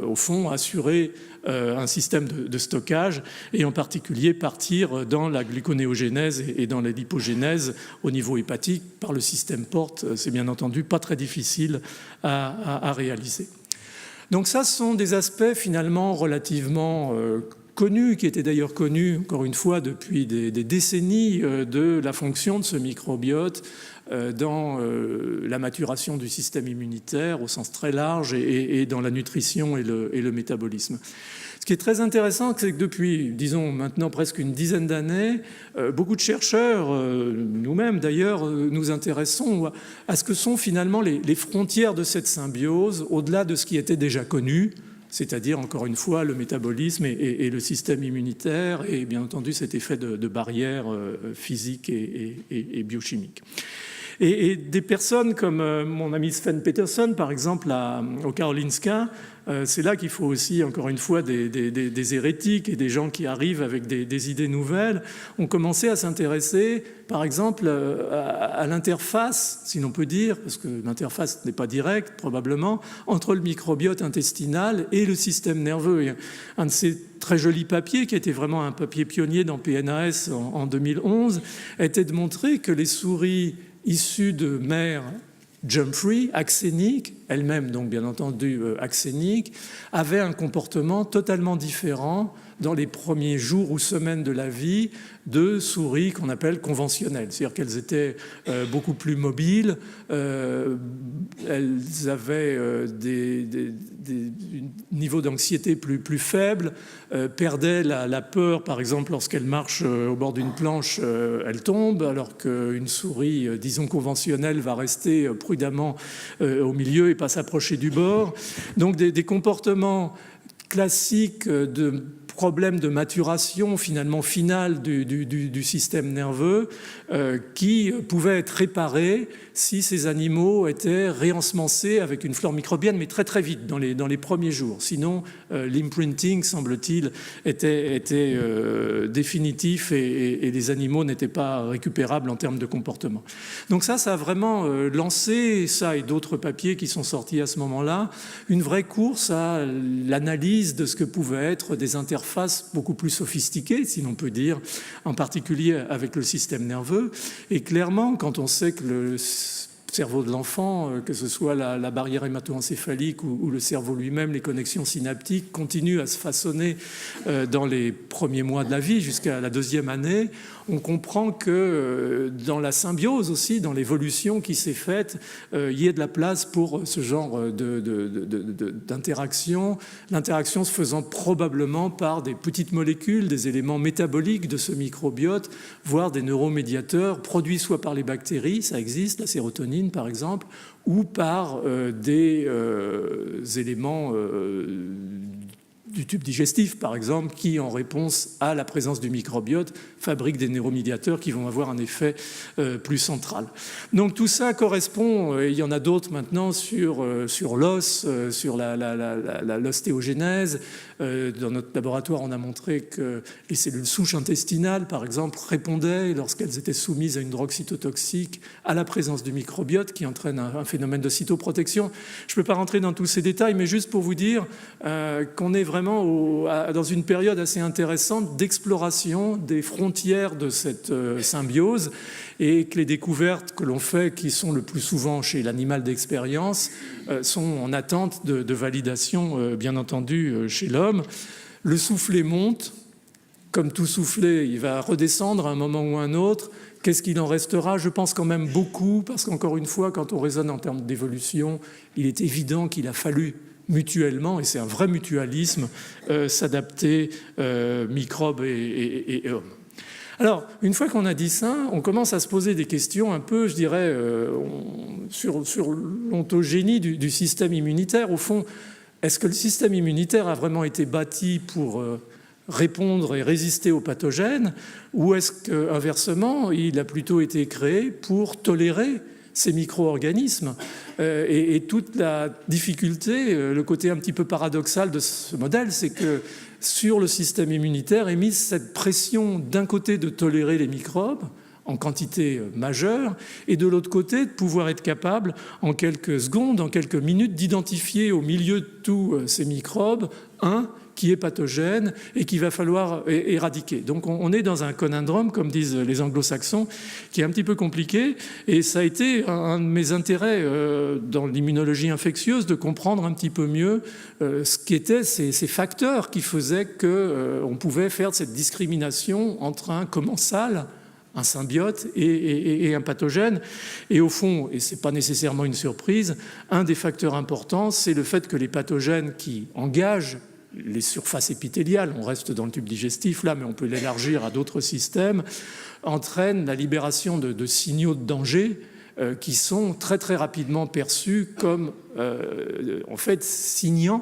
au fond, assurer un système de stockage, et en particulier partir dans la gluconéogénèse et dans la lipogénèse au niveau hépatique par le système porte. C'est bien entendu pas très difficile à réaliser. Donc ça, ce sont des aspects finalement relativement connus, qui étaient d'ailleurs connus, encore une fois, depuis des décennies, de la fonction de ce microbiote dans la maturation du système immunitaire au sens très large et dans la nutrition et le métabolisme. Ce qui est très intéressant, c'est que depuis, disons maintenant presque une dizaine d'années, beaucoup de chercheurs, nous-mêmes d'ailleurs, nous intéressons à ce que sont finalement les frontières de cette symbiose au-delà de ce qui était déjà connu, c'est-à-dire, encore une fois, le métabolisme et le système immunitaire et bien entendu cet effet de barrière physique et biochimique. Et des personnes comme mon ami Sven Peterson, par exemple, au Karolinska, c'est là qu'il faut aussi, encore une fois, des hérétiques et des gens qui arrivent avec des idées nouvelles, ont commencé à s'intéresser, par exemple, à l'interface, si l'on peut dire, parce que l'interface n'est pas directe, probablement, entre le microbiote intestinal et le système nerveux. Et un de ces très jolis papiers, qui était vraiment un papier pionnier dans PNAS en 2011, était de montrer que les souris issues de mères jump-free, axéniques, elles-mêmes donc bien entendu axéniques, avaient un comportement totalement différent dans les premiers jours ou semaines de la vie de souris qu'on appelle conventionnelles. C'est-à-dire qu'elles étaient beaucoup plus mobiles, elles avaient des niveaux d'anxiété plus faibles, perdaient la peur, par exemple, lorsqu'elles marchent au bord d'une planche, elles tombent, alors qu'une souris, disons, conventionnelle va rester prudemment au milieu et pas s'approcher du bord. Donc des comportements classiques de problème de maturation finalement finale du système nerveux qui pouvaient être réparés si ces animaux étaient réensemencés avec une flore microbienne, mais très très vite, dans les premiers jours. Sinon, l'imprinting, semble-t-il, était définitif et les animaux n'étaient pas récupérables en termes de comportement. Donc ça a vraiment lancé, ça et d'autres papiers qui sont sortis à ce moment-là, une vraie course à l'analyse de ce que pouvaient être des interfaces beaucoup plus sophistiquées, si l'on peut dire, en particulier avec le système nerveux. Et clairement, quand on sait que le cerveau de l'enfant, que ce soit la barrière hémato-encéphalique ou le cerveau lui-même, les connexions synaptiques continuent à se façonner dans les premiers mois de la vie jusqu'à la 2e année. On comprend que dans la symbiose aussi, dans l'évolution qui s'est faite, il y ait de la place pour ce genre d'interaction, l'interaction se faisant probablement par des petites molécules, des éléments métaboliques de ce microbiote, voire des neuromédiateurs produits soit par les bactéries, ça existe, la sérotonine par exemple, ou par des éléments du tube digestif, par exemple, qui, en réponse à la présence du microbiote, fabriquent des neuromédiateurs qui vont avoir un effet plus central. Donc tout ça correspond, et il y en a d'autres maintenant, sur l'os, sur l'ostéogenèse. Dans notre laboratoire, on a montré que les cellules souches intestinales, par exemple, répondaient, lorsqu'elles étaient soumises à une drogue cytotoxique, à la présence du microbiote, qui entraîne un phénomène de cytoprotection. Je ne peux pas rentrer dans tous ces détails, mais juste pour vous dire qu'on est vraiment dans une période assez intéressante d'exploration des frontières de cette symbiose et que les découvertes que l'on fait, qui sont le plus souvent chez l'animal d'expérience, sont en attente de validation, bien entendu, chez l'homme. Le soufflet monte. Comme tout soufflet, il va redescendre à un moment ou un autre. Qu'est-ce qu'il en restera? Je pense quand même beaucoup, parce qu'encore une fois, quand on raisonne en termes d'évolution, il est évident qu'il a fallu mutuellement, et c'est un vrai mutualisme, s'adapter microbes et hommes. Alors, une fois qu'on a dit ça, on commence à se poser des questions un peu, je dirais, sur l'ontogénie du système immunitaire. Au fond, est-ce que le système immunitaire a vraiment été bâti pour répondre et résister aux pathogènes, ou est-ce qu'inversement, il a plutôt été créé pour tolérer ces micro-organismes et toute la difficulté, le côté un petit peu paradoxal de ce modèle, c'est que sur le système immunitaire est mise cette pression d'un côté de tolérer les microbes en quantité majeure et de l'autre côté de pouvoir être capable en quelques secondes, en quelques minutes d'identifier au milieu de tous ces microbes un qui est pathogène et qu'il va falloir éradiquer. Donc on est dans un conundrum, comme disent les anglo-saxons, qui est un petit peu compliqué, et ça a été un de mes intérêts dans l'immunologie infectieuse de comprendre un petit peu mieux ce qu'étaient ces facteurs qui faisaient qu'on pouvait faire cette discrimination entre un commensal, un symbiote et un pathogène. Et au fond, et ce n'est pas nécessairement une surprise, un des facteurs importants, c'est le fait que les pathogènes qui engagent les surfaces épithéliales, on reste dans le tube digestif là, mais on peut l'élargir à d'autres systèmes, entraînent la libération de signaux de danger qui sont très très rapidement perçus comme en fait signant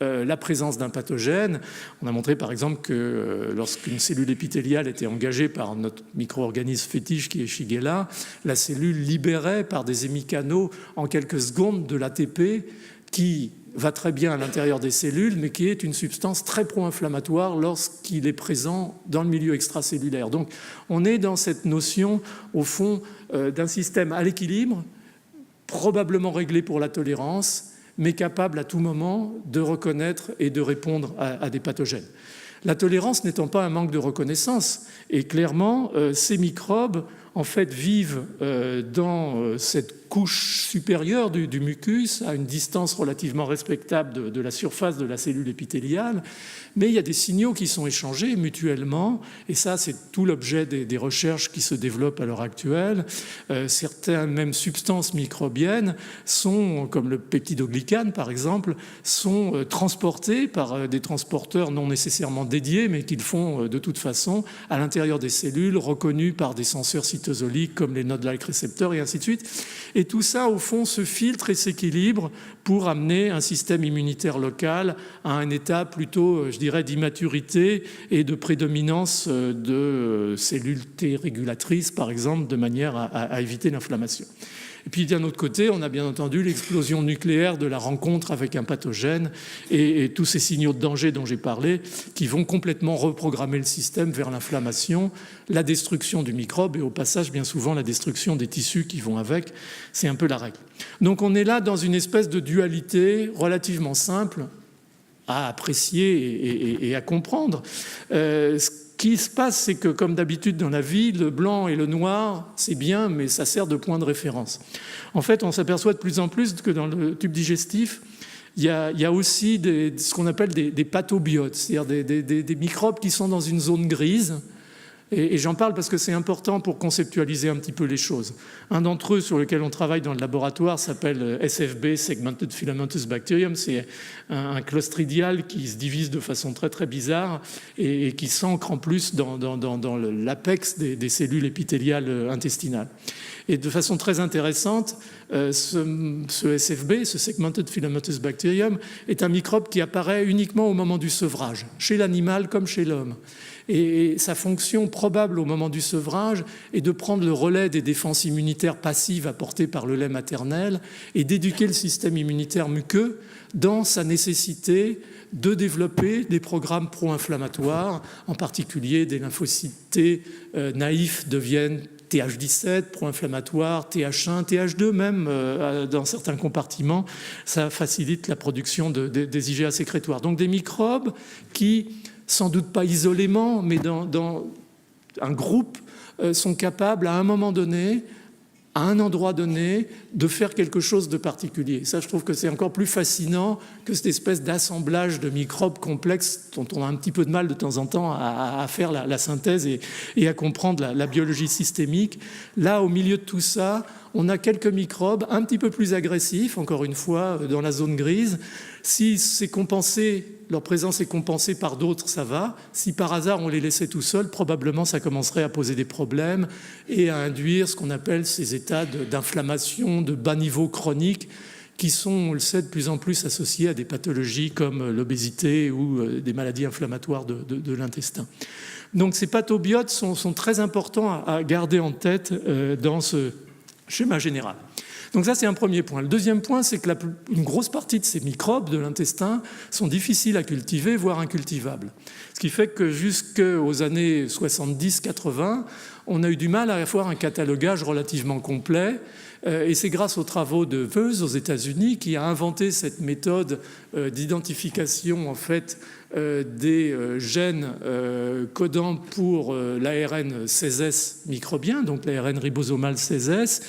la présence d'un pathogène. On a montré par exemple que lorsqu'une cellule épithéliale était engagée par notre micro-organisme fétiche qui est Shigella, la cellule libérait par des hémicanaux en quelques secondes de l'ATP qui va très bien à l'intérieur des cellules, mais qui est une substance très pro-inflammatoire lorsqu'il est présent dans le milieu extracellulaire. Donc on est dans cette notion, au fond, d'un système à l'équilibre, probablement réglé pour la tolérance, mais capable à tout moment de reconnaître et de répondre à des pathogènes. La tolérance n'étant pas un manque de reconnaissance, et clairement, ces microbes en fait vivent dans cette couche supérieure du mucus, à une distance relativement respectable de la surface de la cellule épithéliale, mais il y a des signaux qui sont échangés mutuellement, et ça c'est tout l'objet des recherches qui se développent à l'heure actuelle. Certaines même substances microbiennes sont, comme le peptidoglycane par exemple, sont transportées par des transporteurs non nécessairement dédiés, mais qu'ils font de toute façon à l'intérieur des cellules, reconnus par des senseurs cytosoliques comme les node-like récepteurs et ainsi de suite. Et tout ça, au fond, se filtre et s'équilibre pour amener un système immunitaire local à un état plutôt, je dirais, d'immaturité et de prédominance de cellules T régulatrices, par exemple, de manière à éviter l'inflammation. Et puis d'un autre côté, on a bien entendu l'explosion nucléaire de la rencontre avec un pathogène et tous ces signaux de danger dont j'ai parlé qui vont complètement reprogrammer le système vers l'inflammation, la destruction du microbe et au passage bien souvent la destruction des tissus qui vont avec. C'est un peu la règle. Donc on est là dans une espèce de dualité relativement simple à apprécier et à comprendre. Ce qui se passe, c'est que, comme d'habitude dans la vie, le blanc et le noir, c'est bien, mais ça sert de point de référence. En fait, on s'aperçoit de plus en plus que dans le tube digestif, il y a aussi ce qu'on appelle des pathobiotes, c'est-à-dire des microbes qui sont dans une zone grise. Et j'en parle parce que c'est important pour conceptualiser un petit peu les choses. Un d'entre eux sur lequel on travaille dans le laboratoire s'appelle SFB, Segmented Filamentous Bacterium. C'est un clostridial qui se divise de façon très très bizarre et qui s'ancre en plus dans l'apex des cellules épithéliales intestinales. Et de façon très intéressante, ce SFB, ce Segmented Filamentous Bacterium, est un microbe qui apparaît uniquement au moment du sevrage, chez l'animal comme chez l'homme. Et sa fonction probable au moment du sevrage est de prendre le relais des défenses immunitaires passives apportées par le lait maternel et d'éduquer le système immunitaire muqueux dans sa nécessité de développer des programmes pro-inflammatoires, en particulier des lymphocytes T naïfs deviennent TH17, pro-inflammatoire, TH1, TH2 même, dans certains compartiments, ça facilite la production des IgA sécrétoires. Donc des microbes qui, sans doute pas isolément, mais dans un groupe, sont capables à un moment donné, à un endroit donné, de faire quelque chose de particulier. Ça, je trouve que c'est encore plus fascinant que cette espèce d'assemblage de microbes complexes dont on a un petit peu de mal de temps en temps à faire la synthèse et à comprendre la biologie systémique. Là, au milieu de tout ça, on a quelques microbes un petit peu plus agressifs, encore une fois, dans la zone grise. Si c'est compensé, leur présence est compensée par d'autres, ça va. Si par hasard on les laissait tout seuls, probablement ça commencerait à poser des problèmes et à induire ce qu'on appelle ces états d'inflammation, de bas niveau chronique, qui sont, on le sait, de plus en plus associés à des pathologies comme l'obésité ou des maladies inflammatoires de l'intestin. Donc ces pathobiotes sont très importants à garder en tête dans ce schéma général. Donc ça, c'est un premier point. Le deuxième point, c'est que une grosse partie de ces microbes de l'intestin sont difficiles à cultiver, voire incultivables. Ce qui fait que jusqu'aux années 70-80, on a eu du mal à avoir un catalogage relativement complet. Et c'est grâce aux travaux de Woese aux États-Unis qui a inventé cette méthode d'identification en fait des gènes codant pour l'ARN 16S microbien, donc l'ARN ribosomal 16S.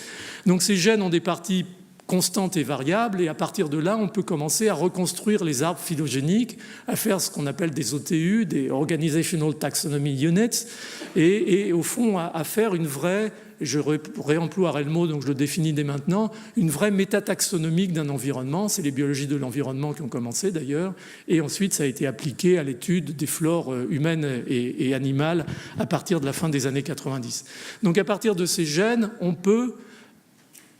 Donc ces gènes ont des parties constantes et variables, et à partir de là, on peut commencer à reconstruire les arbres phylogéniques, à faire ce qu'on appelle des OTU, des Organizational Taxonomy Units, et au fond à faire une vraie, je réemploierai le mot, donc je le définis dès maintenant, une vraie métataxonomique d'un environnement. C'est les biologies de l'environnement qui ont commencé d'ailleurs, et ensuite ça a été appliqué à l'étude des flores humaines et animales à partir de la fin des années 90. Donc à partir de ces gènes, on peut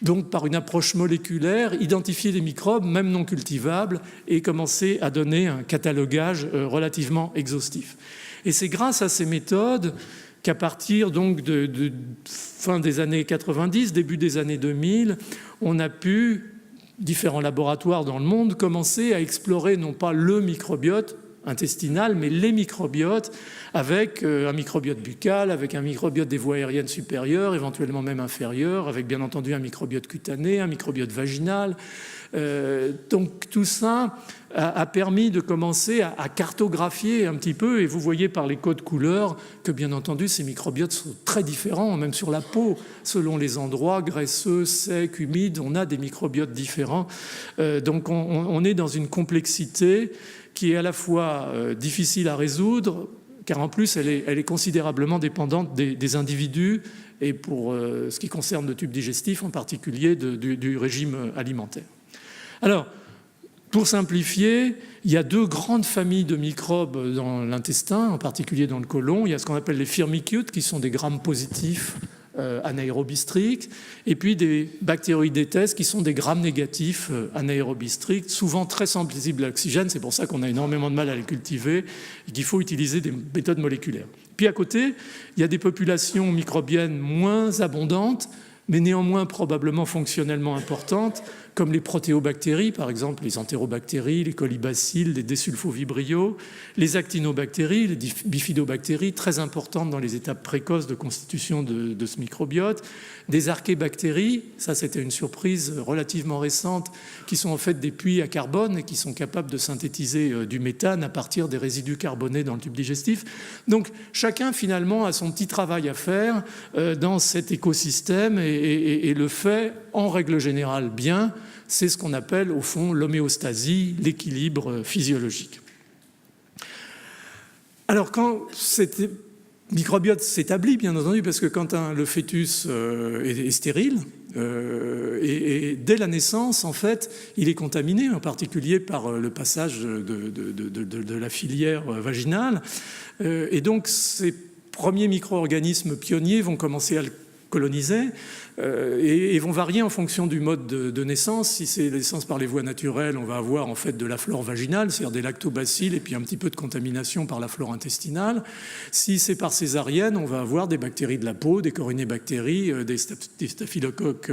donc par une approche moléculaire, identifier les microbes, même non cultivables, et commencer à donner un catalogage relativement exhaustif. Et c'est grâce à ces méthodes qu'à partir donc de fin des années 90, début des années 2000, on a pu, différents laboratoires dans le monde, commencer à explorer non pas le microbiote intestinal, mais les microbiotes, avec un microbiote buccal, avec un microbiote des voies aériennes supérieures, éventuellement même inférieures, avec bien entendu un microbiote cutané, un microbiote vaginal. Donc tout ça a permis de commencer à cartographier un petit peu, et vous voyez par les codes couleurs que bien entendu ces microbiotes sont très différents, même sur la peau, selon les endroits, graisseux, secs, humides, on a des microbiotes différents. Donc on est dans une complexité qui est à la fois difficile à résoudre, car en plus elle est considérablement dépendante des individus, et pour ce qui concerne le tube digestif en particulier du régime alimentaire. Alors, pour simplifier, il y a deux grandes familles de microbes dans l'intestin, en particulier dans le côlon. Il y a ce qu'on appelle les firmicutes, qui sont des grammes positifs anaérobie stricte, et puis des bactéroïdétes qui sont des grammes négatifs anaérobie stricte, souvent très sensibles à l'oxygène. C'est pour ça qu'on a énormément de mal à les cultiver et qu'il faut utiliser des méthodes moléculaires. Puis à côté, il y a des populations microbiennes moins abondantes, mais néanmoins probablement fonctionnellement importantes, comme les protéobactéries, par exemple les entérobactéries, les colibacilles, les désulfovibrios, les actinobactéries, les bifidobactéries, très importantes dans les étapes précoces de constitution de ce microbiote, des archébactéries, ça c'était une surprise relativement récente, qui sont en fait des puits à carbone et qui sont capables de synthétiser du méthane à partir des résidus carbonés dans le tube digestif. Donc chacun finalement a son petit travail à faire dans cet écosystème et le fait en règle générale bien. C'est ce qu'on appelle au fond l'homéostasie, l'équilibre physiologique. Alors quand cette microbiote s'établit, bien entendu, parce que quand le fœtus est stérile, et dès la naissance, en fait, il est contaminé, en particulier par le passage de la filière vaginale, et donc ces premiers micro-organismes pionniers vont commencer à le coloniser et vont varier en fonction du mode de naissance. Si c'est la naissance par les voies naturelles, on va avoir en fait de la flore vaginale, c'est-à-dire des lactobacilles et puis un petit peu de contamination par la flore intestinale. Si c'est par césarienne, on va avoir des bactéries de la peau, des corynébactéries, des staphylocoques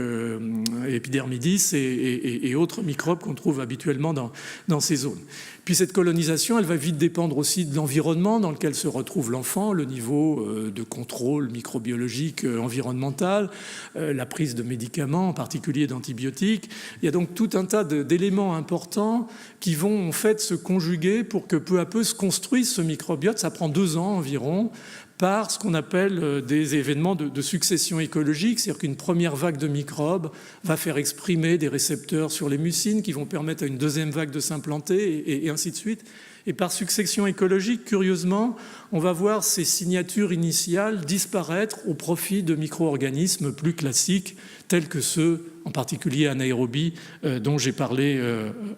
épidermidis et autres microbes qu'on trouve habituellement dans ces zones. Puis cette colonisation, elle va vite dépendre aussi de l'environnement dans lequel se retrouve l'enfant, le niveau de contrôle microbiologique environnemental, la prise de médicaments, en particulier d'antibiotiques. Il y a donc tout un tas d'éléments importants qui vont en fait se conjuguer pour que peu à peu se construise ce microbiote. Ça prend 2 ans environ, par ce qu'on appelle des événements de succession écologique, c'est-à-dire qu'une première vague de microbes va faire exprimer des récepteurs sur les mucines qui vont permettre à une deuxième vague de s'implanter et ainsi de suite. Et par succession écologique, curieusement, on va voir ces signatures initiales disparaître au profit de micro-organismes plus classiques, tels que ceux, en particulier anaérobie, dont j'ai parlé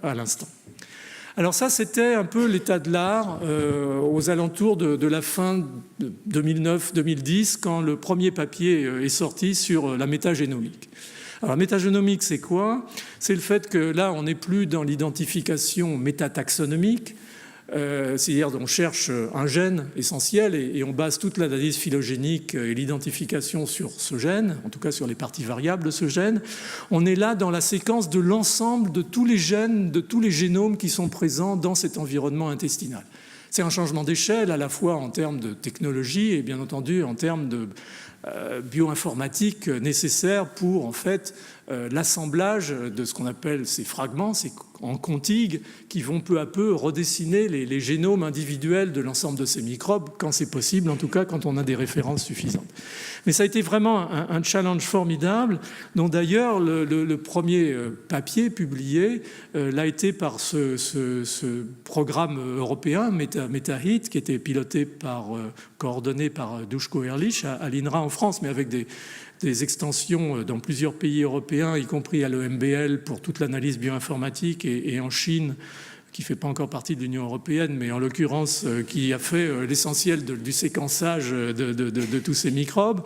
à l'instant. Alors ça, c'était un peu l'état de l'art aux alentours de la fin de 2009-2010, quand le premier papier est sorti sur la métagénomique. Alors la métagénomique, c'est quoi? C'est le fait que là, on n'est plus dans l'identification métataxonomique, c'est-à-dire qu'on cherche un gène essentiel et on base toute l'analyse phylogénique et l'identification sur ce gène, en tout cas sur les parties variables de ce gène. On est là dans la séquence de l'ensemble de tous les gènes, de tous les génomes qui sont présents dans cet environnement intestinal. C'est un changement d'échelle à la fois en termes de technologie et bien entendu en termes de bioinformatique nécessaire pour en fait l'assemblage de ce qu'on appelle ces fragments, ces en contigue, qui vont peu à peu redessiner les génomes individuels de l'ensemble de ces microbes, quand c'est possible, en tout cas quand on a des références suffisantes. Mais ça a été vraiment un challenge formidable, dont d'ailleurs le premier papier publié l'a été par ce programme européen, MetaHit, qui était piloté coordonné par Duško Erlić à l'INRA en France, mais avec des extensions dans plusieurs pays européens, y compris à l'EMBL pour toute l'analyse bioinformatique, et en Chine, qui ne fait pas encore partie de l'Union européenne, mais en l'occurrence qui a fait l'essentiel du séquençage de tous ces microbes.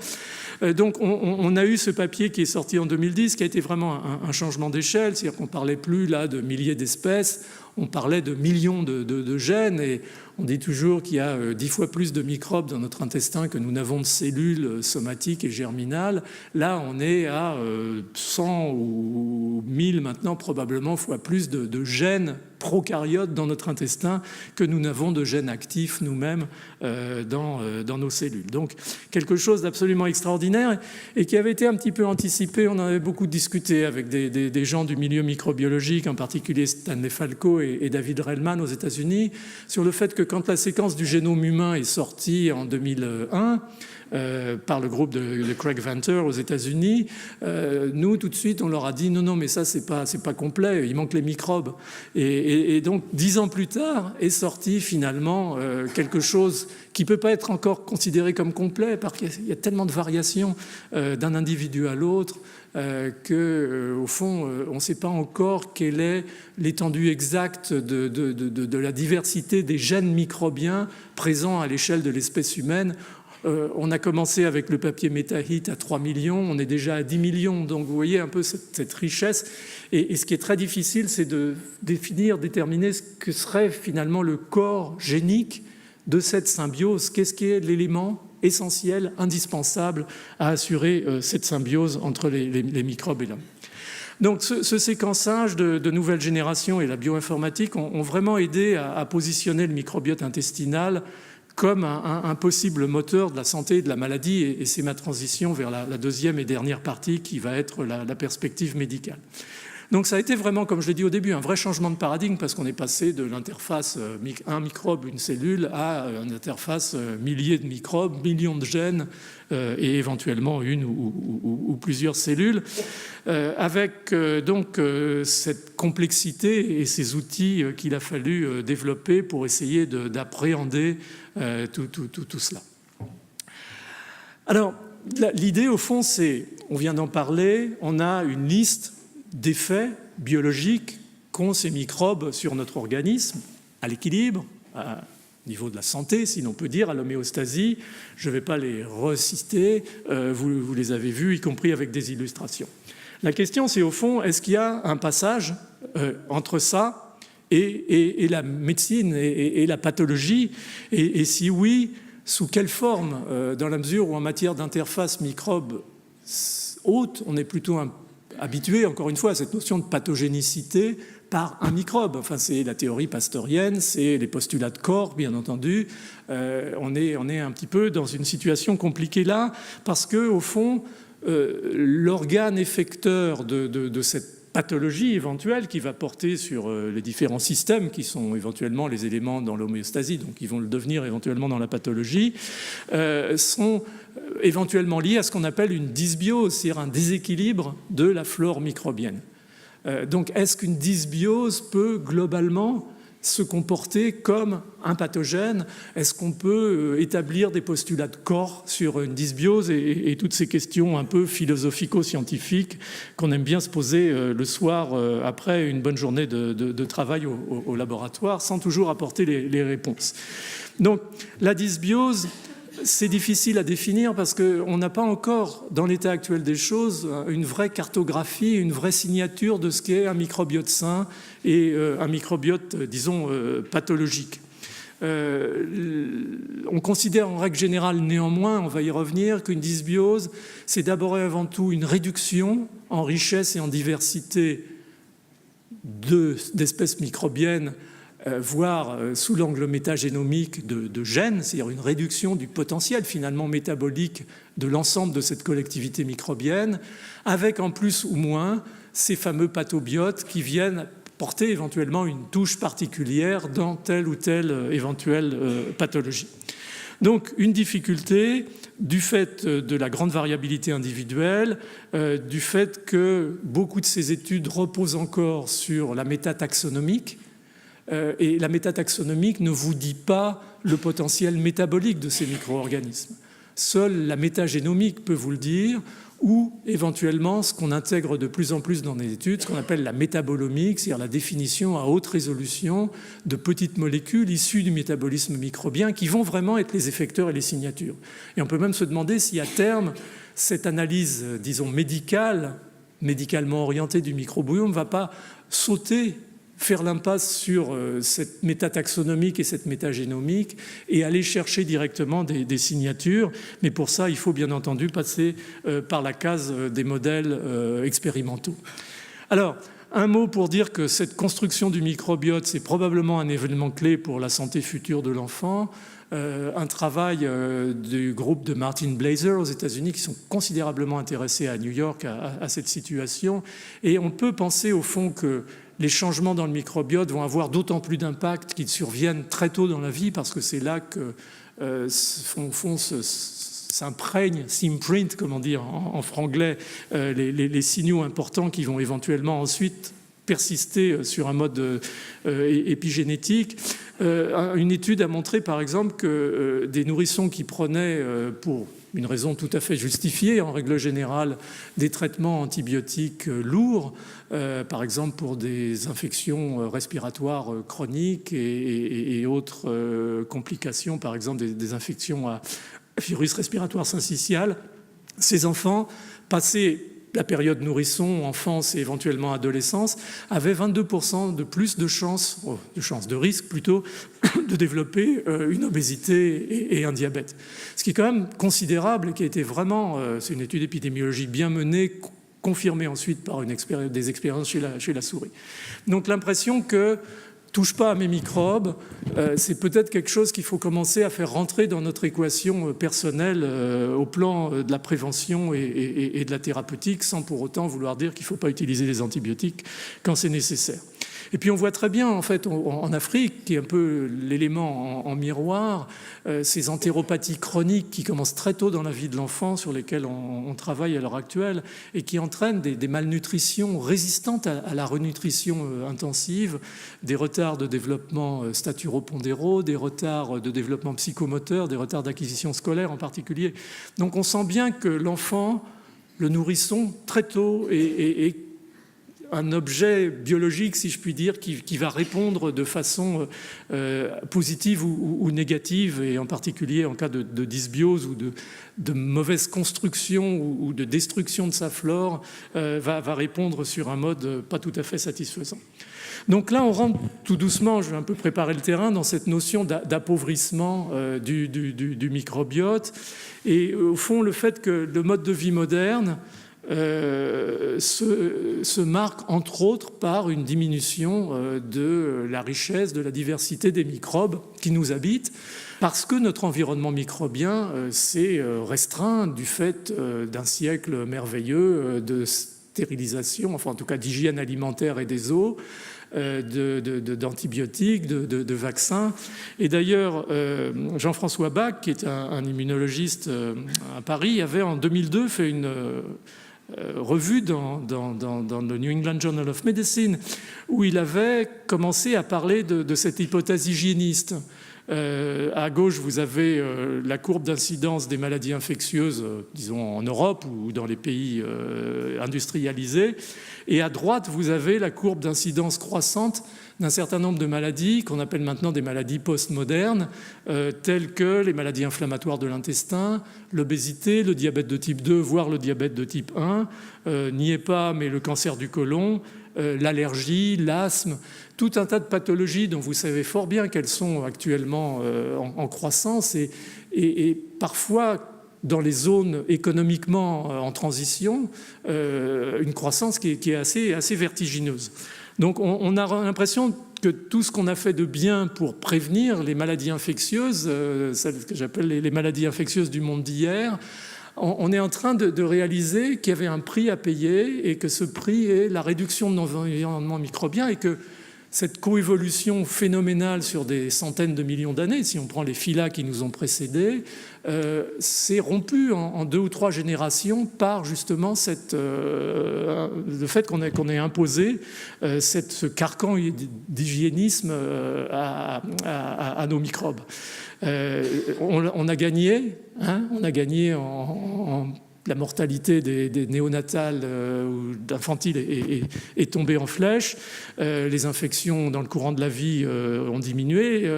Donc on a eu ce papier qui est sorti en 2010, qui a été vraiment un changement d'échelle, c'est-à-dire qu'on ne parlait plus là de milliers d'espèces, on parlait de millions de gènes, et on dit toujours qu'il y a 10 fois plus de microbes dans notre intestin que nous n'avons de cellules somatiques et germinales. Là, on est à 100 ou 1000 maintenant, probablement, fois plus de gènes prokaryotes dans notre intestin que nous n'avons de gènes actifs nous-mêmes dans nos cellules. Donc, quelque chose d'absolument extraordinaire et qui avait été un petit peu anticipé. On en avait beaucoup discuté avec des gens du milieu microbiologique, en particulier Stanley Falco et David Relman aux États-Unis, sur le fait que quand la séquence du génome humain est sortie en 2001, par le groupe de Craig Venter aux États-Unis, nous tout de suite on leur a dit non mais ça c'est pas complet, il manque les microbes, et donc 10 ans plus tard est sorti finalement quelque chose qui peut pas être encore considéré comme complet parce qu'il y a tellement de variations d'un individu à l'autre qu'au fond on ne sait pas encore quelle est l'étendue exacte de la diversité des gènes microbiens présents à l'échelle de l'espèce humaine. On a commencé avec le papier MetaHit à 3 millions, on est déjà à 10 millions, donc vous voyez un peu cette richesse. Et ce qui est très difficile, c'est de déterminer ce que serait finalement le corps génique de cette symbiose. Qu'est-ce qui est l'élément essentiel, indispensable à assurer cette symbiose entre les microbes et l'homme. Donc ce séquençage de nouvelle génération et la bioinformatique ont vraiment aidé à positionner le microbiote intestinal comme un possible moteur de la santé et de la maladie, et c'est ma transition vers la deuxième et dernière partie qui va être la perspective médicale. Donc ça a été vraiment, comme je l'ai dit au début, un vrai changement de paradigme parce qu'on est passé de l'interface un microbe, une cellule, à une interface milliers de microbes, millions de gènes et éventuellement une ou plusieurs cellules, avec donc cette complexité et ces outils qu'il a fallu développer pour essayer d'appréhender tout cela. Alors, l'idée au fond, c'est, on vient d'en parler, on a une liste d'effets biologiques qu'ont ces microbes sur notre organisme, à l'équilibre, au niveau de la santé, si l'on peut dire, à l'homéostasie. Je ne vais pas les reciter, vous les avez vus, y compris avec des illustrations. La question, c'est au fond, est-ce qu'il y a un passage entre ça et la médecine et la pathologie, et si oui, sous quelle forme, dans la mesure où en matière d'interface microbe-hôte, on est plutôt habitué, encore une fois, à cette notion de pathogénicité par un microbe. Enfin, c'est la théorie pastorienne, c'est les postulats de Corr, bien entendu. On est un petit peu dans une situation compliquée là, parce que au fond, l'organe effecteur de cette pathologie éventuelle qui va porter sur les différents systèmes qui sont éventuellement les éléments dans l'homéostasie, donc qui vont le devenir éventuellement dans la pathologie, sont éventuellement liés à ce qu'on appelle une dysbiose, c'est-à-dire un déséquilibre de la flore microbienne. Donc est-ce qu'une dysbiose peut globalement se comporter comme un pathogène? Est-ce qu'on peut établir des postulats de Corr sur une dysbiose et toutes ces questions un peu philosophico-scientifiques qu'on aime bien se poser le soir après une bonne journée de travail au laboratoire sans toujours apporter les réponses. Donc la dysbiose, c'est difficile à définir parce qu'on n'a pas encore, dans l'état actuel des choses, une vraie cartographie, une vraie signature de ce qu'est un microbiote sain et un microbiote, disons, pathologique. On considère en règle générale néanmoins, on va y revenir, qu'une dysbiose, c'est d'abord et avant tout une réduction en richesse et en diversité d'espèces microbiennes, voire sous l'angle métagénomique de gènes, c'est-à-dire une réduction du potentiel finalement métabolique de l'ensemble de cette collectivité microbienne, avec en plus ou moins ces fameux pathobiotes qui viennent porter éventuellement une touche particulière dans telle ou telle éventuelle pathologie. Donc une difficulté du fait de la grande variabilité individuelle, du fait que beaucoup de ces études reposent encore sur la métataxonomique, et la métataxonomique ne vous dit pas le potentiel métabolique de ces micro-organismes. Seule la métagénomique peut vous le dire, ou éventuellement ce qu'on intègre de plus en plus dans les études, ce qu'on appelle la métabolomique, c'est-à-dire la définition à haute résolution de petites molécules issues du métabolisme microbien qui vont vraiment être les effecteurs et les signatures. Et on peut même se demander si à terme, cette analyse, disons, médicalement orientée du microbiome ne va pas sauter, faire l'impasse sur cette métataxonomique et cette métagénomique et aller chercher directement des signatures. Mais pour ça, il faut bien entendu passer par la case des modèles expérimentaux. Alors, un mot pour dire que cette construction du microbiote, c'est probablement un événement clé pour la santé future de l'enfant. Un travail du groupe de Martin Blaser aux États-Unis qui sont considérablement intéressés à New York à cette situation. Et on peut penser au fond que les changements dans le microbiote vont avoir d'autant plus d'impact qu'ils surviennent très tôt dans la vie parce que c'est là que s'imprègnent, s'imprint, comment dire en franglais, les signaux importants qui vont éventuellement ensuite persister sur un mode épigénétique. Une étude a montré par exemple que des nourrissons qui prenaient pour une raison tout à fait justifiée en règle générale des traitements antibiotiques lourds, par exemple pour des infections respiratoires chroniques et autres complications, par exemple des infections à virus respiratoire syncytial, ces enfants passaient la période nourrisson, enfance et éventuellement adolescence, avaient 22% de plus de chances, de risque plutôt, de développer une obésité et un diabète. Ce qui est quand même considérable et qui a été vraiment, c'est une étude épidémiologique bien menée, confirmée ensuite par des expériences chez la souris. Donc l'impression que touche pas à mes microbes, c'est peut-être quelque chose qu'il faut commencer à faire rentrer dans notre équation personnelle au plan de la prévention et de la thérapeutique, sans pour autant vouloir dire qu'il ne faut pas utiliser les antibiotiques quand c'est nécessaire. Et puis on voit très bien en fait en Afrique, qui est un peu l'élément en miroir, ces entéropathies chroniques qui commencent très tôt dans la vie de l'enfant, sur lesquelles on travaille à l'heure actuelle, et qui entraînent des malnutritions résistantes à la renutrition intensive, des retards de développement staturopondéraux, des retards de développement psychomoteur, des retards d'acquisition scolaire en particulier. Donc on sent bien que l'enfant, le nourrisson, très tôt est un objet biologique, si je puis dire, qui va répondre de façon positive ou négative, et en particulier en cas de dysbiose ou de mauvaise construction ou de destruction de sa flore, va répondre sur un mode pas tout à fait satisfaisant. Donc là, on rentre tout doucement, je vais un peu préparer le terrain, dans cette notion d'appauvrissement du microbiote. Et au fond, le fait que le mode de vie moderne se marque entre autres par une diminution de la richesse, de la diversité des microbes qui nous habitent, parce que notre environnement microbien s'est restreint du fait d'un siècle merveilleux de stérilisation, enfin en tout cas d'hygiène alimentaire et des eaux, d'antibiotiques, de vaccins. Et d'ailleurs, Jean-François Bach, qui est un immunologiste à Paris, avait en 2002 fait une revue dans le New England Journal of Medicine, où il avait commencé à parler de cette hypothèse hygiéniste. À gauche, vous avez la courbe d'incidence des maladies infectieuses, disons en Europe ou dans les pays industrialisés. Et à droite, vous avez la courbe d'incidence croissante d'un certain nombre de maladies qu'on appelle maintenant des maladies post-modernes, telles que les maladies inflammatoires de l'intestin, l'obésité, le diabète de type 2, voire le diabète de type 1, n'y est pas, mais le cancer du côlon, l'allergie, l'asthme, tout un tas de pathologies dont vous savez fort bien qu'elles sont actuellement en croissance et parfois dans les zones économiquement en transition, une croissance qui est assez vertigineuse. Donc on a l'impression que tout ce qu'on a fait de bien pour prévenir les maladies infectieuses, celles que j'appelle les maladies infectieuses du monde d'hier, on est en train de réaliser qu'il y avait un prix à payer et que ce prix est la réduction de l'environnement microbien et que cette coévolution phénoménale sur des centaines de millions d'années, si on prend les phyla qui nous ont précédés, s'est rompue en 2 ou 3 générations par justement le fait qu'on ait imposé ce carcan d'hygiénisme à nos microbes. On a gagné, on a gagné en la mortalité des néonatales ou d'infantiles est tombée en flèche. Les infections dans le courant de la vie ont diminué.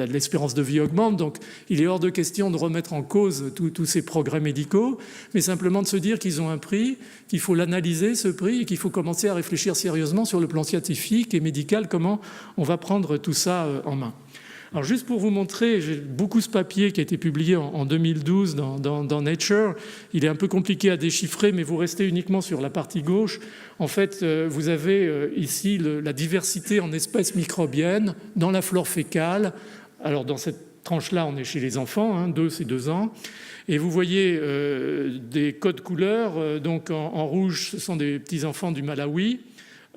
L'espérance de vie augmente. Donc, il est hors de question de remettre en cause tous ces progrès médicaux, mais simplement de se dire qu'ils ont un prix, qu'il faut l'analyser, ce prix, et qu'il faut commencer à réfléchir sérieusement sur le plan scientifique et médical, comment on va prendre tout ça en main. Alors juste pour vous montrer, j'ai beaucoup ce papier qui a été publié en 2012 dans Nature. Il est un peu compliqué à déchiffrer, mais vous restez uniquement sur la partie gauche. En fait, vous avez ici la diversité en espèces microbiennes dans la flore fécale. Alors dans cette tranche-là, on est chez les enfants, 2 c'est 2 ans. Et vous voyez des codes couleurs. Donc en rouge, ce sont des petits-enfants du Malawi.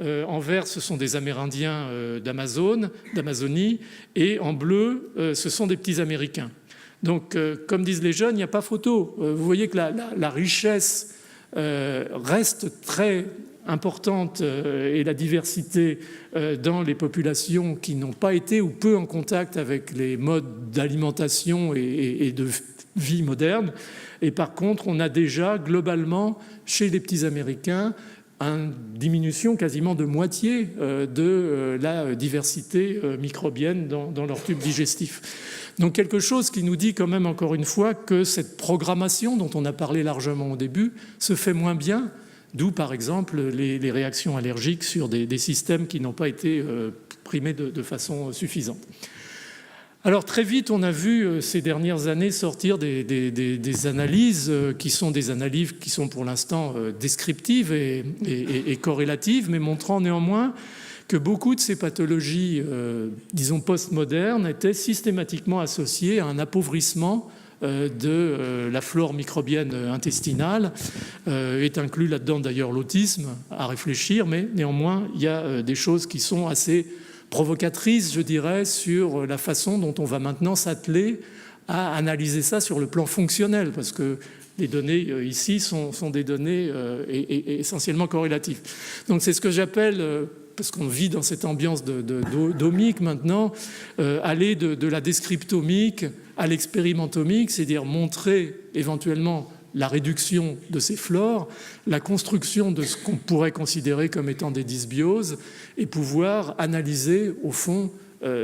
En vert, ce sont des Amérindiens d'Amazonie, et en bleu, ce sont des petits Américains. Donc, comme disent les jeunes, il n'y a pas photo. Vous voyez que la richesse reste très importante et la diversité dans les populations qui n'ont pas été ou peu en contact avec les modes d'alimentation et de vie moderne. Et par contre, on a déjà globalement, chez les petits Américains, une diminution quasiment de moitié de la diversité microbienne dans leur tube digestif. Donc quelque chose qui nous dit quand même encore une fois que cette programmation dont on a parlé largement au début se fait moins bien, d'où par exemple les réactions allergiques sur des systèmes qui n'ont pas été primés de façon suffisante. Alors très vite, on a vu ces dernières années sortir des analyses qui sont des analyses qui sont pour l'instant descriptives et corrélatives, mais montrant néanmoins que beaucoup de ces pathologies, disons postmodernes, étaient systématiquement associées à un appauvrissement de la flore microbienne intestinale. Est inclus là-dedans d'ailleurs l'autisme à réfléchir, mais néanmoins, il y a des choses qui sont assez provocatrice, je dirais, sur la façon dont on va maintenant s'atteler à analyser ça sur le plan fonctionnel, parce que les données ici sont des données essentiellement corrélatives. Donc c'est ce que j'appelle, parce qu'on vit dans cette ambiance d'omique maintenant, aller de la descriptomique à l'expérimentomique, c'est-à-dire montrer éventuellement la réduction de ces flores, la construction de ce qu'on pourrait considérer comme étant des dysbioses et pouvoir analyser au fond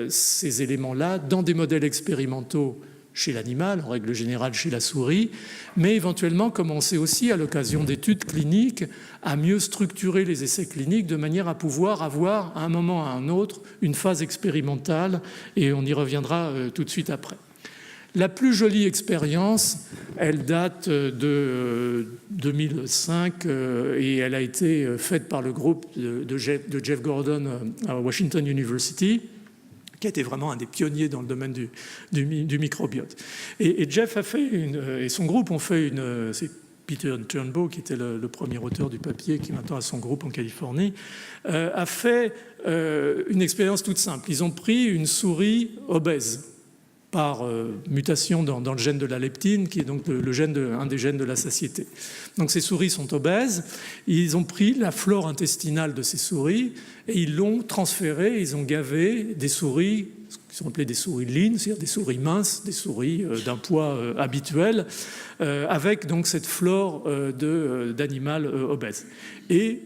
ces éléments-là dans des modèles expérimentaux chez l'animal, en règle générale chez la souris, mais éventuellement commencer aussi à l'occasion d'études cliniques à mieux structurer les essais cliniques de manière à pouvoir avoir à un moment ou à un autre une phase expérimentale, et on y reviendra tout de suite après. La plus jolie expérience, elle date de 2005 et elle a été faite par le groupe de Jeff Gordon à Washington University, qui a été vraiment un des pionniers dans le domaine du microbiote. Et Jeff a fait et son groupe ont fait c'est Peter Turnbow, qui était le premier auteur du papier, qui maintenant a son groupe en Californie, a fait une expérience toute simple. Ils ont pris une souris obèse par mutation dans le gène de la leptine, qui est donc un des gènes de la satiété. Donc ces souris sont obèses, ils ont pris la flore intestinale de ces souris et ils l'ont transférée, ils ont gavé des souris, qui sont appelées des souris lean, c'est-à-dire des souris minces, des souris d'un poids habituel, avec donc cette flore d'animal obèse. Et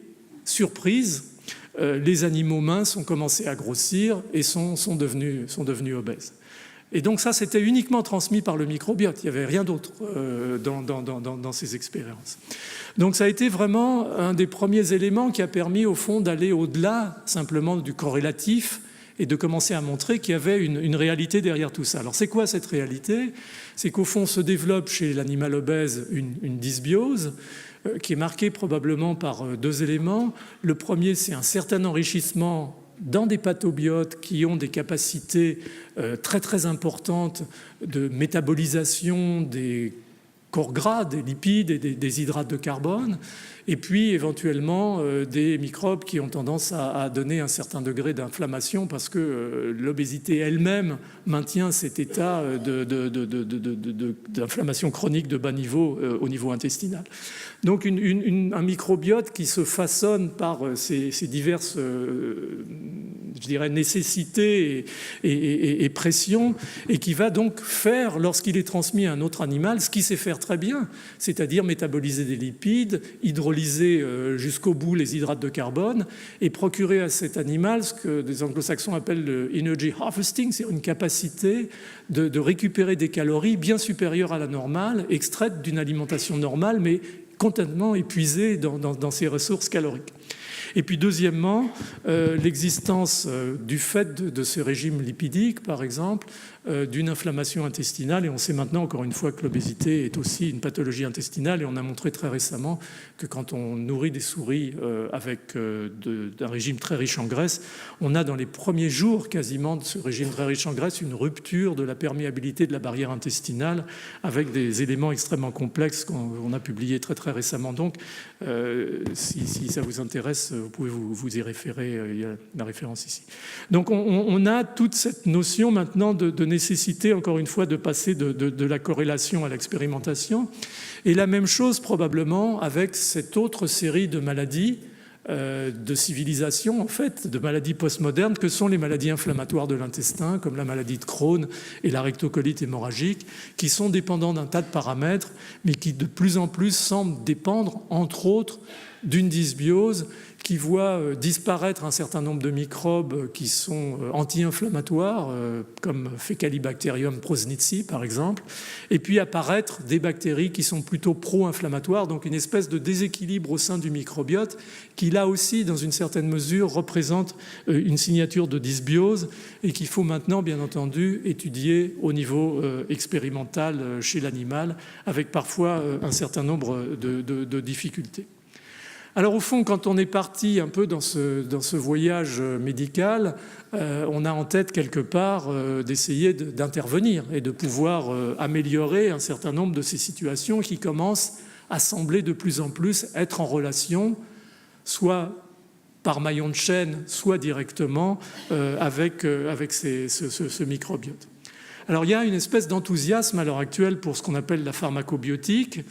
surprise, les animaux minces ont commencé à grossir et sont devenus obèses. Et donc ça, c'était uniquement transmis par le microbiote. Il n'y avait rien d'autre dans ces expériences. Donc ça a été vraiment un des premiers éléments qui a permis, au fond, d'aller au-delà simplement du corrélatif et de commencer à montrer qu'il y avait une réalité derrière tout ça. Alors c'est quoi cette réalité ? C'est qu'au fond se développe chez l'animal obèse une dysbiose qui est marquée probablement par 2 éléments. Le premier, c'est un certain enrichissement dans des pathobiotes qui ont des capacités très très importantes de métabolisation des corps gras, des lipides et des hydrates de carbone. et puis éventuellement des microbes qui ont tendance à donner un certain degré d'inflammation parce que l'obésité elle-même maintient cet état d'inflammation chronique de bas niveau au niveau intestinal. Donc un microbiote qui se façonne par ces diverses je dirais, nécessités et pressions, et qui va donc faire, lorsqu'il est transmis à un autre animal, ce qu'il sait faire très bien, c'est-à-dire métaboliser des lipides, hydrolyser jusqu'au bout les hydrates de carbone, et procurer à cet animal ce que des anglo-saxons appellent le energy harvesting, c'est une capacité de récupérer des calories bien supérieures à la normale, extraites d'une alimentation normale, mais complètement épuisées dans ses ressources caloriques. Et puis deuxièmement, l'existence du fait de ce régime lipidique, par exemple, d'une inflammation intestinale. Et on sait maintenant, encore une fois, que l'obésité est aussi une pathologie intestinale. Et on a montré très récemment que quand on nourrit des souris avec d'un régime très riche en graisse, on a dans les premiers jours quasiment de ce régime très riche en graisse une rupture de la perméabilité de la barrière intestinale avec des éléments extrêmement complexes qu'on a publiés très très récemment. Donc, si ça vous intéresse, vous pouvez vous y référer, il y a la référence ici. Donc on a toute cette notion maintenant de nécessité, encore une fois, de passer de la corrélation à l'expérimentation. Et la même chose probablement avec cette autre série de maladies, de civilisation en fait, de maladies postmodernes que sont les maladies inflammatoires de l'intestin, comme la maladie de Crohn et la rectocolite hémorragique, qui sont dépendants d'un tas de paramètres, mais qui de plus en plus semblent dépendre, entre autres, d'une dysbiose qui voit disparaître un certain nombre de microbes qui sont anti-inflammatoires, comme Faecalibacterium prausnitzi par exemple, et puis apparaître des bactéries qui sont plutôt pro-inflammatoires, donc une espèce de déséquilibre au sein du microbiote qui là aussi, dans une certaine mesure, représente une signature de dysbiose et qu'il faut maintenant, bien entendu, étudier au niveau expérimental chez l'animal, avec parfois un certain nombre de difficultés. Alors au fond, quand on est parti un peu dans ce voyage médical, on a en tête quelque part d'essayer d'intervenir et de pouvoir améliorer un certain nombre de ces situations qui commencent à sembler de plus en plus être en relation, soit par maillon de chaîne, soit directement avec ce microbiote. Alors il y a une espèce d'enthousiasme à l'heure actuelle pour ce qu'on appelle la pharmacobiotique,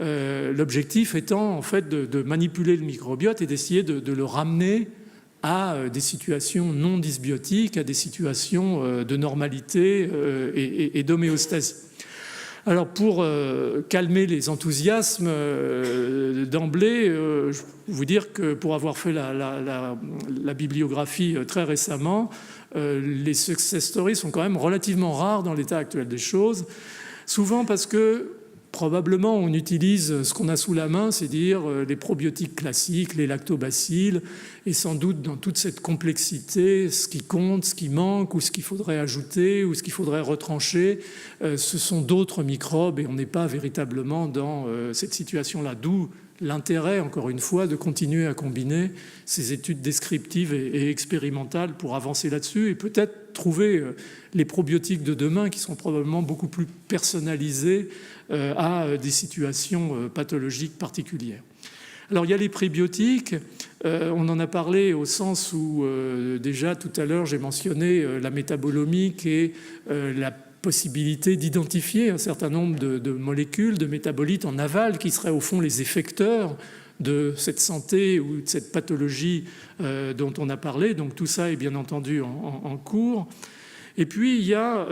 l'objectif étant en fait de manipuler le microbiote et d'essayer de le ramener à des situations non dysbiotiques, à des situations de normalité et d'homéostasie. Alors pour calmer les enthousiasmes d'emblée, je peux vous dire que pour avoir fait la bibliographie très récemment, les success stories sont quand même relativement rares dans l'état actuel des choses, souvent parce que probablement, on utilise ce qu'on a sous la main, c'est-à-dire les probiotiques classiques, les lactobacilles, et sans doute dans toute cette complexité, ce qui compte, ce qui manque, ou ce qu'il faudrait ajouter, ou ce qu'il faudrait retrancher, ce sont d'autres microbes, et on n'est pas véritablement dans cette situation-là. D'où l'intérêt, encore une fois, de continuer à combiner ces études descriptives et expérimentales pour avancer là-dessus, et peut-être trouver les probiotiques de demain qui sont probablement beaucoup plus personnalisés à des situations pathologiques particulières. Alors il y a les prébiotiques, on en a parlé au sens où déjà tout à l'heure j'ai mentionné la métabolomique et la possibilité d'identifier un certain nombre de molécules, de métabolites en aval qui seraient au fond les effecteurs de cette santé ou de cette pathologie dont on a parlé. Donc tout ça est bien entendu en cours. Et puis il y a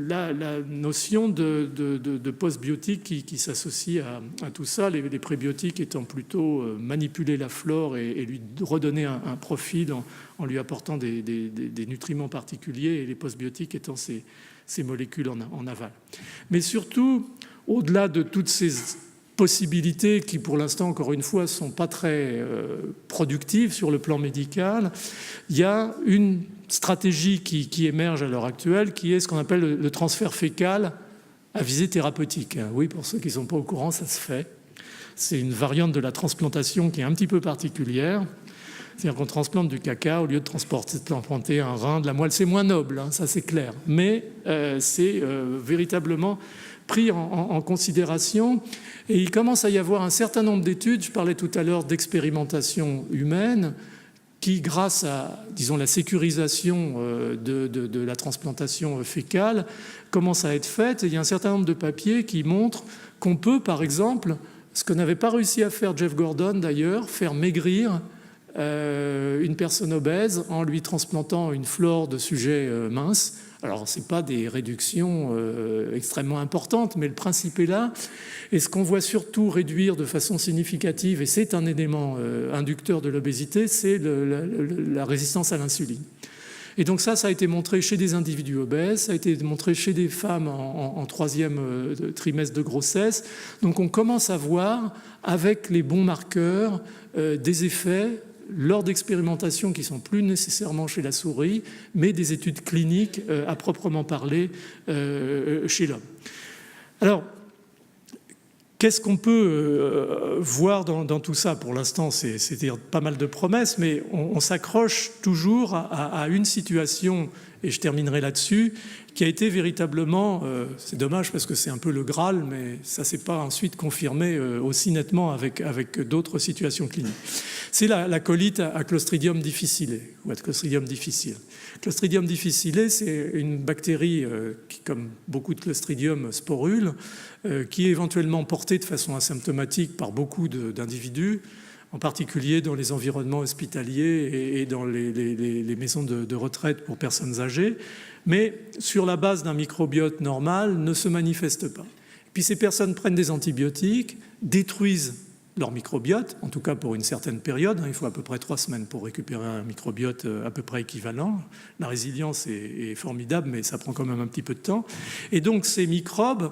la notion de postbiotiques qui s'associe à tout ça, les prébiotiques étant plutôt manipuler la flore et lui redonner un profil en lui apportant des nutriments particuliers, et les postbiotiques étant ces molécules en aval. Mais surtout, au-delà de toutes ces possibilités qui, pour l'instant, encore une fois, ne sont pas très productives sur le plan médical, il y a une stratégie qui émerge à l'heure actuelle, qui est ce qu'on appelle le transfert fécal à visée thérapeutique. Oui, pour ceux qui ne sont pas au courant, ça se fait. C'est une variante de la transplantation qui est un petit peu particulière. C'est-à-dire qu'on transplante du caca au lieu de transplanter un rein, de la moelle. C'est moins noble, hein, ça c'est clair. Mais c'est véritablement pris en considération. Et il commence à y avoir un certain nombre d'études, je parlais tout à l'heure d'expérimentation humaine, qui, grâce à, disons, la sécurisation de la transplantation fécale, commence à être faite. Et il y a un certain nombre de papiers qui montrent qu'on peut, par exemple, ce que n'avait pas réussi à faire Jeff Gordon d'ailleurs, faire maigrir une personne obèse en lui transplantant une flore de sujets minces. Alors, ce n'est pas des réductions extrêmement importantes, mais le principe est là. Et ce qu'on voit surtout réduire de façon significative, et c'est un élément inducteur de l'obésité, c'est la résistance à l'insuline. Et donc ça a été montré chez des individus obèses, ça a été montré chez des femmes en troisième trimestre de grossesse. Donc on commence à voir, avec les bons marqueurs, des effets lors d'expérimentations qui ne sont plus nécessairement chez la souris, mais des études cliniques à proprement parler chez l'homme. Alors, qu'est-ce qu'on peut voir dans tout ça? Pour l'instant, c'est pas mal de promesses, mais on s'accroche toujours à une situation, et je terminerai là-dessus, qui a été véritablement, c'est dommage parce que c'est un peu le Graal, mais ça ne s'est pas ensuite confirmé aussi nettement avec d'autres situations cliniques. C'est la colite à Clostridium difficile, ou à Clostridium difficile. Clostridium difficile, c'est une bactérie qui, comme beaucoup de Clostridium, sporule, qui est éventuellement portée de façon asymptomatique par beaucoup d'individus, en particulier dans les environnements hospitaliers et dans les maisons de retraite pour personnes âgées, mais sur la base d'un microbiote normal, ne se manifeste pas. Puis ces personnes prennent des antibiotiques, détruisent leur microbiote, en tout cas pour une certaine période. Il faut à peu près 3 semaines pour récupérer un microbiote à peu près équivalent. La résilience est formidable, mais ça prend quand même un petit peu de temps. Et donc ces microbes,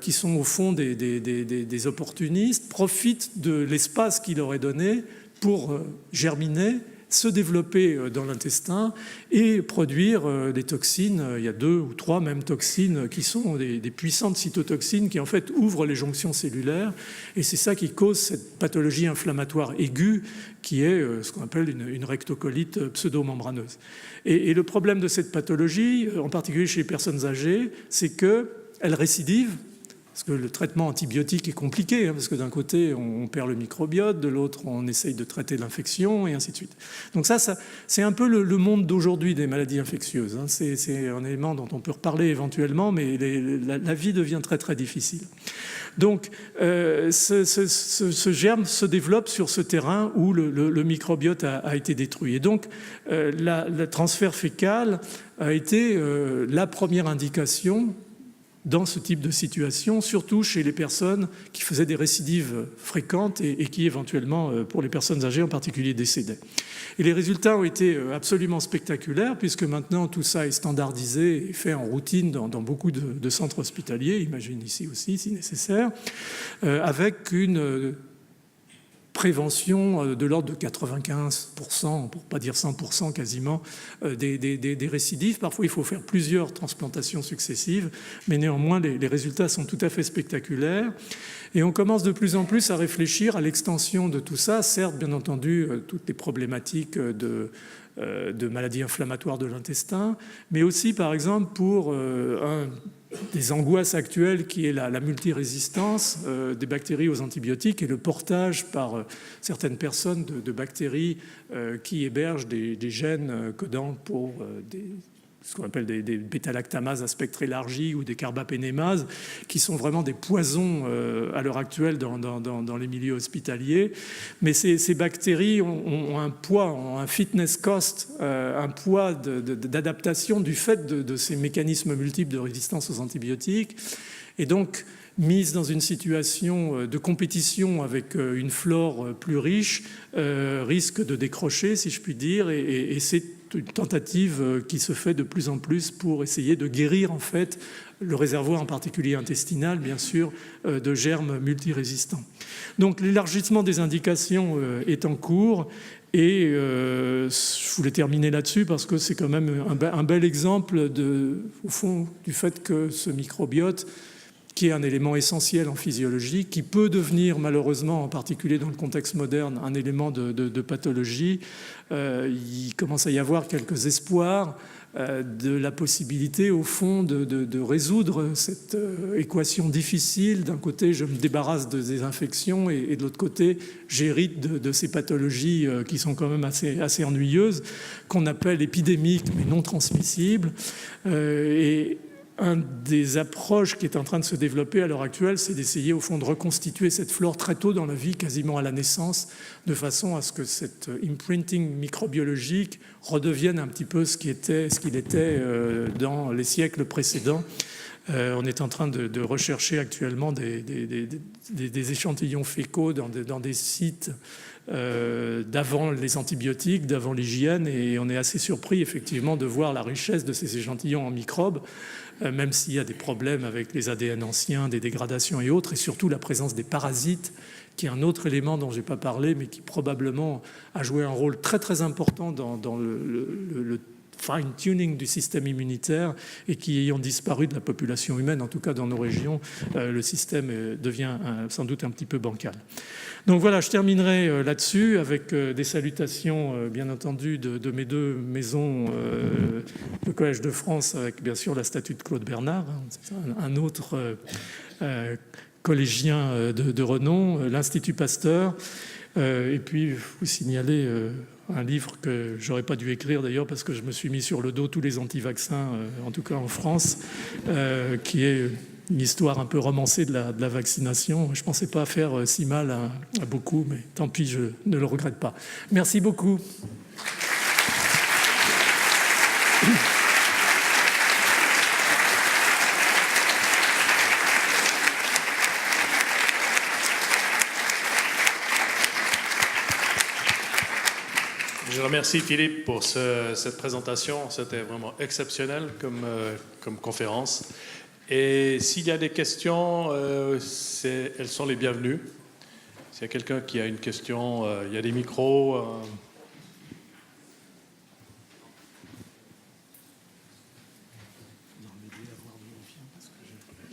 qui sont au fond des opportunistes, profitent de l'espace qu'il leur est donné pour germiner, se développer dans l'intestin et produire des toxines. Il y a 2 ou 3 même toxines qui sont des puissantes cytotoxines qui en fait ouvrent les jonctions cellulaires, et c'est ça qui cause cette pathologie inflammatoire aiguë qui est ce qu'on appelle une rectocolite pseudomembraneuse. Et le problème de cette pathologie, en particulier chez les personnes âgées, c'est qu'elle récidive. Parce que le traitement antibiotique est compliqué, parce que d'un côté, on perd le microbiote, de l'autre, on essaye de traiter l'infection, et ainsi de suite. Donc ça c'est un peu le monde d'aujourd'hui des maladies infectieuses. C'est un élément dont on peut reparler éventuellement, mais la vie devient très, très difficile. Donc ce germe se développe sur ce terrain où le microbiote a été détruit. Et donc le transfert fécal a été la première indication dans ce type de situation, surtout chez les personnes qui faisaient des récidives fréquentes et qui éventuellement, pour les personnes âgées en particulier, décédaient. Et les résultats ont été absolument spectaculaires, puisque maintenant tout ça est standardisé et fait en routine dans beaucoup de centres hospitaliers, imagine ici aussi si nécessaire, avec une prévention de l'ordre de 95%, pour ne pas dire 100% quasiment, des récidives. Parfois, il faut faire plusieurs transplantations successives, mais néanmoins, les résultats sont tout à fait spectaculaires. Et on commence de plus en plus à réfléchir à l'extension de tout ça. Certes, bien entendu, toutes les problématiques de maladies inflammatoires de l'intestin, mais aussi, par exemple, pour des angoisses actuelles qui est la multirésistance des bactéries aux antibiotiques et le portage par certaines personnes de bactéries qui hébergent des gènes codants pour ce qu'on appelle des bêta-lactamases à spectre élargi ou des carbapénémases, qui sont vraiment des poisons à l'heure actuelle dans les milieux hospitaliers. Mais ces bactéries ont un poids, ont un fitness cost, un poids d'adaptation du fait de ces mécanismes multiples de résistance aux antibiotiques. Et donc, mise dans une situation de compétition avec une flore plus riche, risque de décrocher, si je puis dire, et c'est une tentative qui se fait de plus en plus pour essayer de guérir en fait le réservoir en particulier intestinal, bien sûr, de germes multirésistants. Donc l'élargissement des indications est en cours et je voulais terminer là-dessus parce que c'est quand même un bel exemple au fond du fait que ce microbiote qui est un élément essentiel en physiologie, qui peut devenir malheureusement, en particulier dans le contexte moderne, un élément de pathologie. Il commence à y avoir quelques espoirs de la possibilité, au fond, de résoudre cette équation difficile. D'un côté, je me débarrasse des infections et de l'autre côté, j'hérite de ces pathologies qui sont quand même assez ennuyeuses, qu'on appelle épidémiques mais non transmissibles. Et un des approches qui est en train de se développer à l'heure actuelle, c'est d'essayer au fond de reconstituer cette flore très tôt dans la vie, quasiment à la naissance, de façon à ce que cet imprinting microbiologique redevienne un petit peu ce qu'il était dans les siècles précédents. On est en train de rechercher actuellement des échantillons fécaux dans des sites d'avant les antibiotiques, d'avant l'hygiène, et on est assez surpris effectivement de voir la richesse de ces échantillons en microbes, même s'il y a des problèmes avec les ADN anciens, des dégradations et autres, et surtout la présence des parasites, qui est un autre élément dont je n'ai pas parlé, mais qui probablement a joué un rôle très très important dans le fine-tuning du système immunitaire, et qui, ayant disparu de la population humaine, en tout cas dans nos régions, le système devient sans doute un petit peu bancal. Donc voilà, je terminerai là-dessus avec des salutations, bien entendu, de mes deux maisons, le Collège de France, avec bien sûr la statue de Claude Bernard, un autre collégien de renom, l'Institut Pasteur, et puis vous signaler un livre que j'aurais pas dû écrire d'ailleurs, parce que je me suis mis sur le dos tous les anti-vaccins, en tout cas en France, qui est une histoire un peu romancée de la vaccination. Je ne pensais pas faire si mal à beaucoup, mais tant pis, je ne le regrette pas. Merci beaucoup. Je remercie Philippe pour cette présentation. C'était vraiment exceptionnel comme conférence. Et s'il y a des questions, elles sont les bienvenues. S'il y a quelqu'un qui a une question, il y a des micros.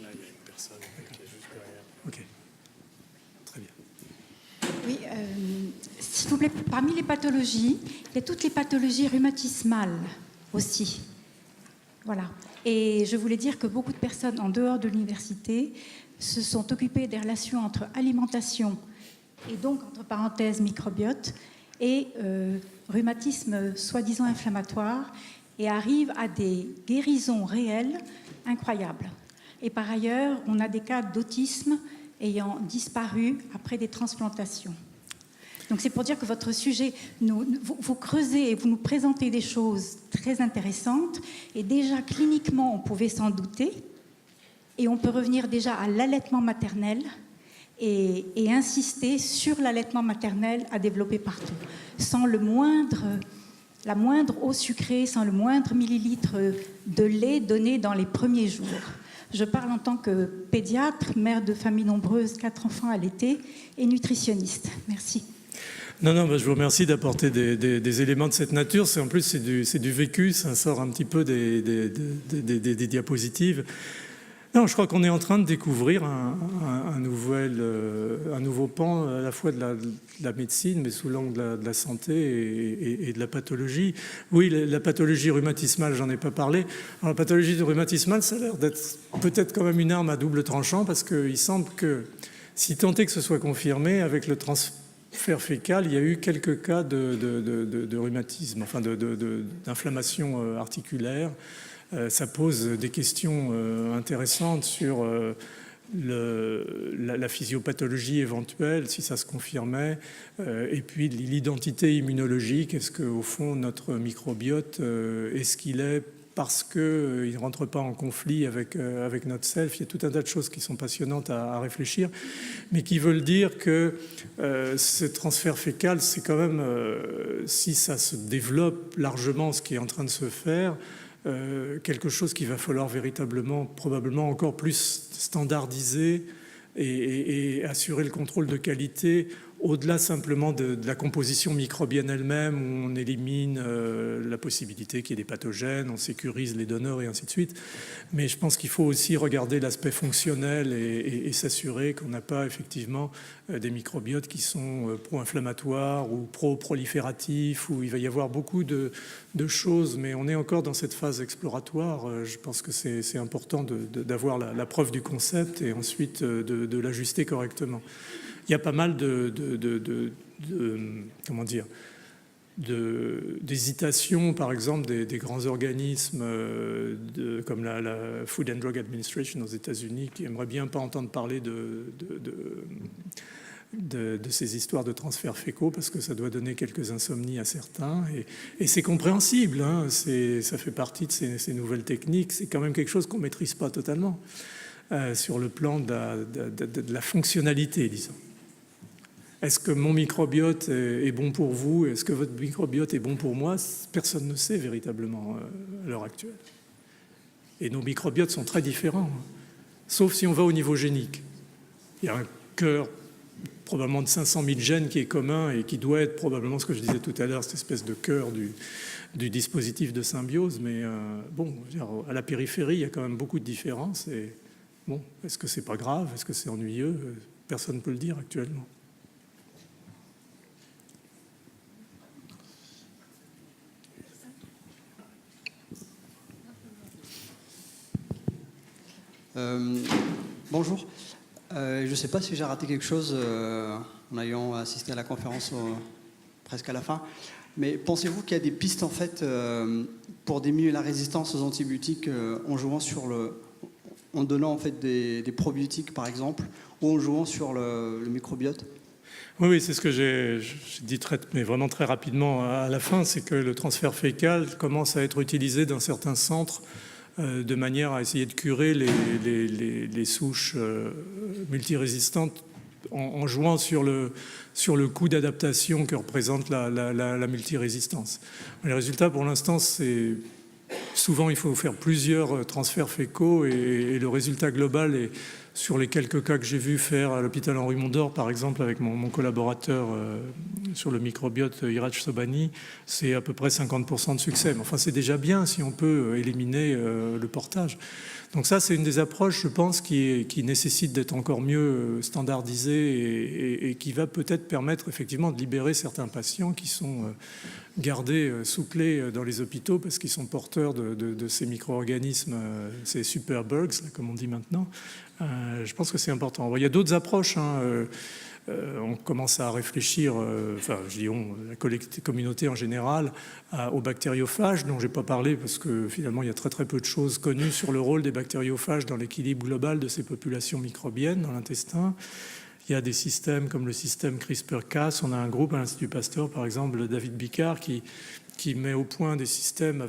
Là, il y a une personne qui est juste derrière. Ok, très bien. Oui, s'il vous plaît, parmi les pathologies, il y a toutes les pathologies rhumatismales aussi. Voilà. Et je voulais dire que beaucoup de personnes en dehors de l'université se sont occupées des relations entre alimentation et donc, entre parenthèses, microbiote et rhumatisme soi-disant inflammatoire, et arrivent à des guérisons réelles incroyables. Et par ailleurs, on a des cas d'autisme ayant disparu après des transplantations. Donc c'est pour dire que votre sujet, vous creusez et vous nous présentez des choses très intéressantes, et déjà cliniquement on pouvait s'en douter, et on peut revenir déjà à l'allaitement maternel et insister sur l'allaitement maternel à développer partout, sans la moindre eau sucrée, sans le moindre millilitre de lait donné dans les premiers jours. Je parle en tant que pédiatre, mère de famille nombreuse, 4 enfants allaités, et nutritionniste. Merci. Non, je vous remercie d'apporter des éléments de cette nature. En plus, c'est du vécu, ça sort un petit peu des diapositives. Non, je crois qu'on est en train de découvrir un nouveau pan à la fois de la médecine, mais sous l'angle de la santé et de la pathologie. Oui, la pathologie rhumatismale, j'en ai pas parlé. Alors, la pathologie rhumatismale, ça a l'air d'être peut-être quand même une arme à double tranchant, parce qu'il semble que, si tant est que ce soit confirmé, avec le transfert fécal, il y a eu quelques cas de rhumatisme, enfin d'inflammation articulaire. Ça pose des questions intéressantes sur la physiopathologie éventuelle, si ça se confirmait, et puis l'identité immunologique. Est-ce qu'au fond, notre microbiote est ce qu'il est parce qu'il ne rentre pas en conflit avec notre self? Il y a tout un tas de choses qui sont passionnantes à réfléchir, mais qui veulent dire que ce transfert fécal, c'est quand même, si ça se développe largement, ce qui est en train de se faire, quelque chose qu'il va falloir véritablement, probablement encore plus standardiser et assurer le contrôle de qualité au-delà simplement de la composition microbienne elle-même, où on élimine la possibilité qu'il y ait des pathogènes, on sécurise les donneurs et ainsi de suite. Mais je pense qu'il faut aussi regarder l'aspect fonctionnel et s'assurer qu'on n'a pas effectivement des microbiotes qui sont pro-inflammatoires ou pro-prolifératifs, où il va y avoir beaucoup de choses, mais on est encore dans cette phase exploratoire. Je pense que c'est important d'avoir la preuve du concept et ensuite de l'ajuster correctement. Il y a pas mal d'hésitations, par exemple, des grands organismes comme la Food and Drug Administration aux États-Unis, qui aimeraient bien pas entendre parler de ces histoires de transferts fécaux parce que ça doit donner quelques insomnies à certains. Et c'est compréhensible, hein, ça fait partie de ces nouvelles techniques. C'est quand même quelque chose qu'on ne maîtrise pas totalement sur le plan de la fonctionnalité, disons. Est-ce que mon microbiote est bon pour vous? Est-ce que votre microbiote est bon pour moi? Personne ne sait véritablement à l'heure actuelle. Et nos microbiotes sont très différents, sauf si on va au niveau génique. Il y a un cœur probablement de 500 000 gènes qui est commun et qui doit être probablement ce que je disais tout à l'heure, cette espèce de cœur du dispositif de symbiose. Mais bon, à la périphérie, il y a quand même beaucoup de différences. Et bon, est-ce que c'est pas grave? Est-ce que c'est ennuyeux? Personne ne peut le dire actuellement. Bonjour. Je ne sais pas si j'ai raté quelque chose en ayant assisté à la conférence presque à la fin, mais pensez-vous qu'il y a des pistes en fait pour diminuer la résistance aux antibiotiques en donnant en fait des probiotiques par exemple, ou en jouant sur le microbiote? Oui, c'est ce que j'ai dit mais vraiment très rapidement à la fin, c'est que le transfert fécal commence à être utilisé dans certains centres de manière à essayer de curer les souches multirésistantes en jouant sur le coût d'adaptation que représente la multirésistance. Les résultats, pour l'instant, c'est souvent il faut faire plusieurs transferts fécaux et le résultat global est sur les quelques cas que j'ai vu faire à l'hôpital Henri Mondor, par exemple, avec mon collaborateur sur le microbiote, Iraj Sobhani, c'est à peu près 50% de succès. Mais enfin, c'est déjà bien si on peut éliminer le portage. Donc ça, c'est une des approches, je pense, qui nécessite d'être encore mieux standardisée et qui va peut-être permettre effectivement de libérer certains patients qui sont gardés sous clé dans les hôpitaux parce qu'ils sont porteurs de ces micro-organismes, ces superbugs, comme on dit maintenant. Je pense que c'est important. Il y a d'autres approches. On commence à réfléchir, la communauté en général, aux bactériophages, dont je n'ai pas parlé parce que finalement il y a très très peu de choses connues sur le rôle des bactériophages dans l'équilibre global de ces populations microbiennes dans l'intestin. Il y a des systèmes comme le système CRISPR-Cas. On a un groupe à l'Institut Pasteur, par exemple, David Bicard, qui met au point des systèmes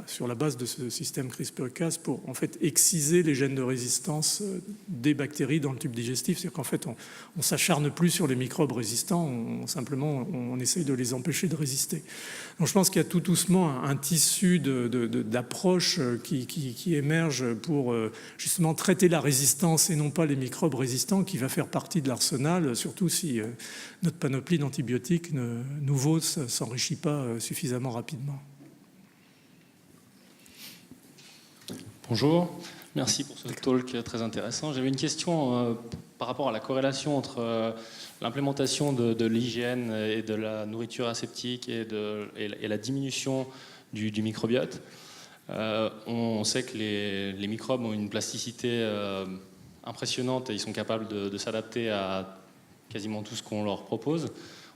sur la base de ce système CRISPR-Cas pour en fait exciser les gènes de résistance des bactéries dans le tube digestif. C'est-à-dire qu'en fait, on s'acharne plus sur les microbes résistants, on essaye de les empêcher de résister. Donc je pense qu'il y a tout doucement un tissu d'approches qui émerge pour justement traiter la résistance et non pas les microbes résistants, qui va faire partie de l'arsenal, surtout si notre panoplie d'antibiotiques nouveaux ne s'enrichit pas suffisamment rapidement. Bonjour, merci pour ce talk très intéressant. J'avais une question par rapport à la corrélation entre l'implémentation de l'hygiène et de la nourriture aseptique et la diminution du microbiote. On sait que les microbes ont une plasticité impressionnante et ils sont capables de s'adapter à quasiment tout ce qu'on leur propose.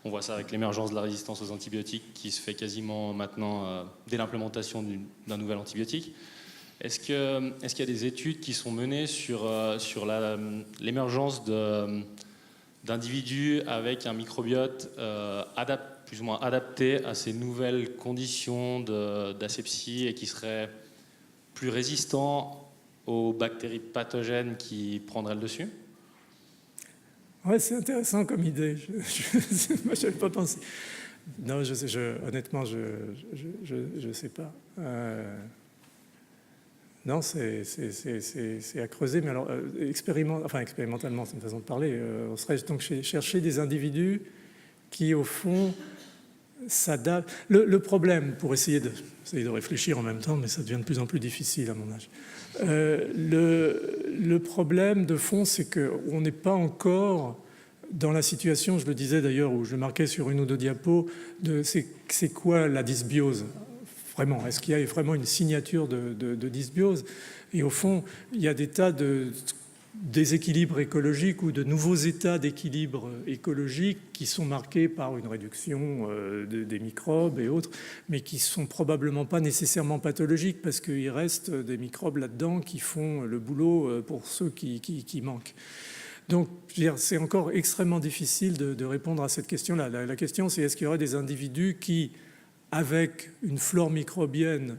On voit ça avec l'émergence de la résistance aux antibiotiques qui se fait quasiment maintenant dès l'implémentation d'un nouvel antibiotique. Est-ce qu'il y a des études qui sont menées sur l'émergence d'individus avec un microbiote plus ou moins adapté à ces nouvelles conditions d'asepsie et qui seraient plus résistants aux bactéries pathogènes qui prendraient le dessus? Ouais, c'est intéressant comme idée. Moi, je n'avais pas pensé. Non, honnêtement, je ne sais pas. Non, c'est à creuser, mais alors expérimentalement, c'est une façon de parler. On serait donc chercher des individus qui, au fond, s'adaptent. Le problème, pour essayer de réfléchir en même temps, mais ça devient de plus en plus difficile à mon âge. Le problème de fond, c'est qu'on n'est pas encore dans la situation, je le disais d'ailleurs, où je marquais sur une ou deux diapos, c'est quoi la dysbiose ? Vraiment, est-ce qu'il y a vraiment une signature de dysbiose ? Et au fond, il y a des tas de déséquilibres écologiques ou de nouveaux états d'équilibre écologique qui sont marqués par une réduction des microbes et autres, mais qui ne sont probablement pas nécessairement pathologiques parce qu'il reste des microbes là-dedans qui font le boulot pour ceux qui manquent. Donc, c'est encore extrêmement difficile de répondre à cette question-là. La question, c'est est-ce qu'il y aurait des individus qui, avec une flore microbienne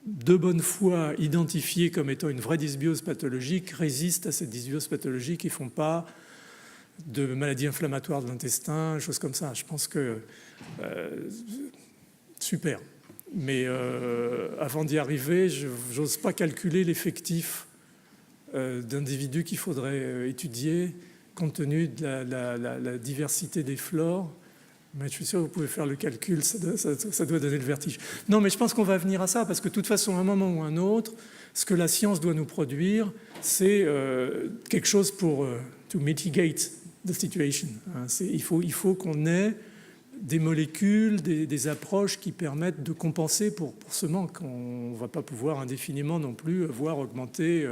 de bonne foi identifiée comme étant une vraie dysbiose pathologique, résistent à cette dysbiose pathologique et ne font pas de maladies inflammatoires de l'intestin, choses comme ça. Je pense que super. Mais avant d'y arriver, je n'ose pas calculer l'effectif d'individus qu'il faudrait étudier compte tenu de la diversité des flores. Mais je suis sûr que vous pouvez faire le calcul, ça doit donner le vertige. Non, mais je pense qu'on va venir à ça, parce que de toute façon, à un moment ou à un autre, ce que la science doit nous produire, c'est quelque chose pour to mitigate the situation. Il faut qu'on ait des molécules, des approches qui permettent de compenser pour ce manque. On ne va pas pouvoir indéfiniment non plus voir augmenter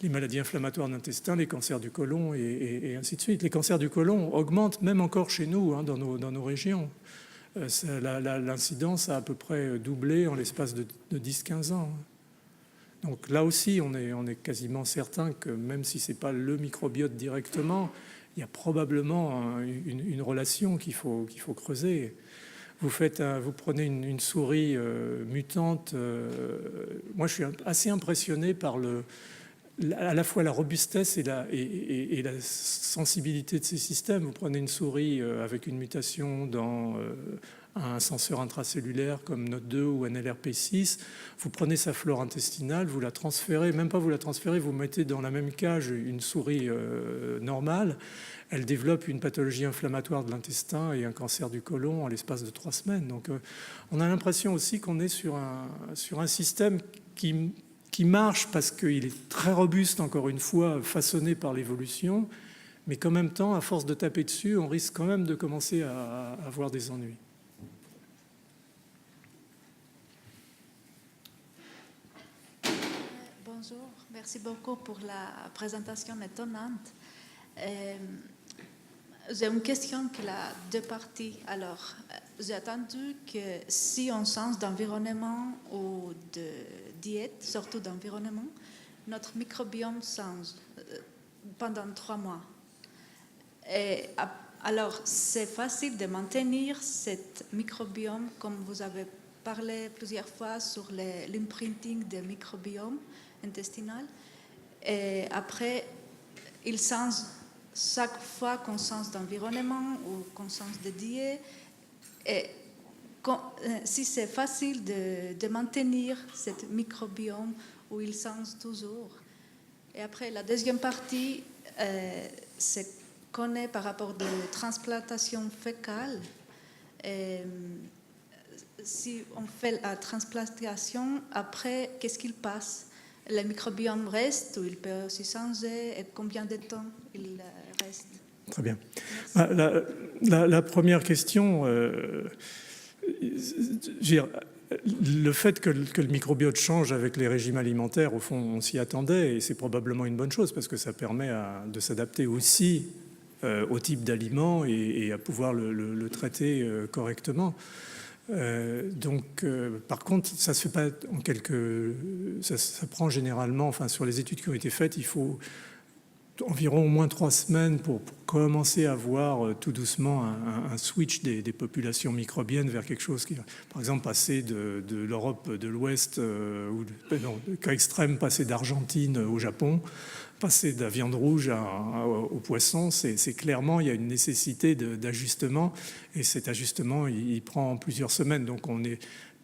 les maladies inflammatoires de l'intestin, les cancers du côlon et ainsi de suite. Les cancers du côlon augmentent même encore chez nous, dans nos régions. L'incidence a à peu près doublé en l'espace de 10-15 ans. Donc là aussi, on est quasiment certain que même si ce n'est pas le microbiote directement, il y a probablement une relation qu'il faut creuser. Vous prenez une souris mutante. Moi, je suis assez impressionné par à la fois la robustesse et la sensibilité de ces systèmes. Vous prenez une souris avec une mutation dans un senseur intracellulaire comme NOT2 ou NLRP6, vous prenez sa flore intestinale, vous la transférez, même pas vous la transférez, vous mettez dans la même cage une souris normale, elle développe une pathologie inflammatoire de l'intestin et un cancer du côlon en l'espace de 3 semaines. Donc on a l'impression aussi qu'on est sur un système qui marche parce qu'il est très robuste, encore une fois, façonné par l'évolution, mais qu'en même temps, à force de taper dessus, on risque quand même de commencer à avoir des ennuis. Bonjour, merci beaucoup pour la présentation étonnante. J'ai une question qui a 2 parties. Alors, j'ai entendu que si on change d'environnement ou de diète, surtout d'environnement, notre microbiome change pendant 3 mois. Alors, c'est facile de maintenir cet microbiome, comme vous avez parlé plusieurs fois sur l'imprinting des microbiomes intestinal. Et après, il change chaque fois qu'on change d'environnement ou qu'on change de diète. Et si c'est facile de maintenir cet microbiome où il change toujours. Et après, la deuxième partie, c'est qu'on est par rapport de transplantation fécale. Si on fait la transplantation, après, qu'est-ce qu'il passe? Le microbiome reste ou il peut aussi changer? Et combien de temps il reste? Très bien. La première question, le fait que le microbiote change avec les régimes alimentaires, au fond, on s'y attendait et c'est probablement une bonne chose parce que ça permet de s'adapter aussi au type d'aliment et à pouvoir le traiter correctement. Par contre, ça se fait pas ça prend généralement, enfin sur les études qui ont été faites, il faut environ au moins 3 semaines pour commencer à voir tout doucement un switch des populations microbiennes vers quelque chose qui, par exemple, passer de l'Europe de l'Ouest, le cas extrême, passer d'Argentine au Japon, passer de la viande rouge au poisson, c'est clairement, il y a une nécessité d'ajustement, et cet ajustement, il prend plusieurs semaines. Donc on est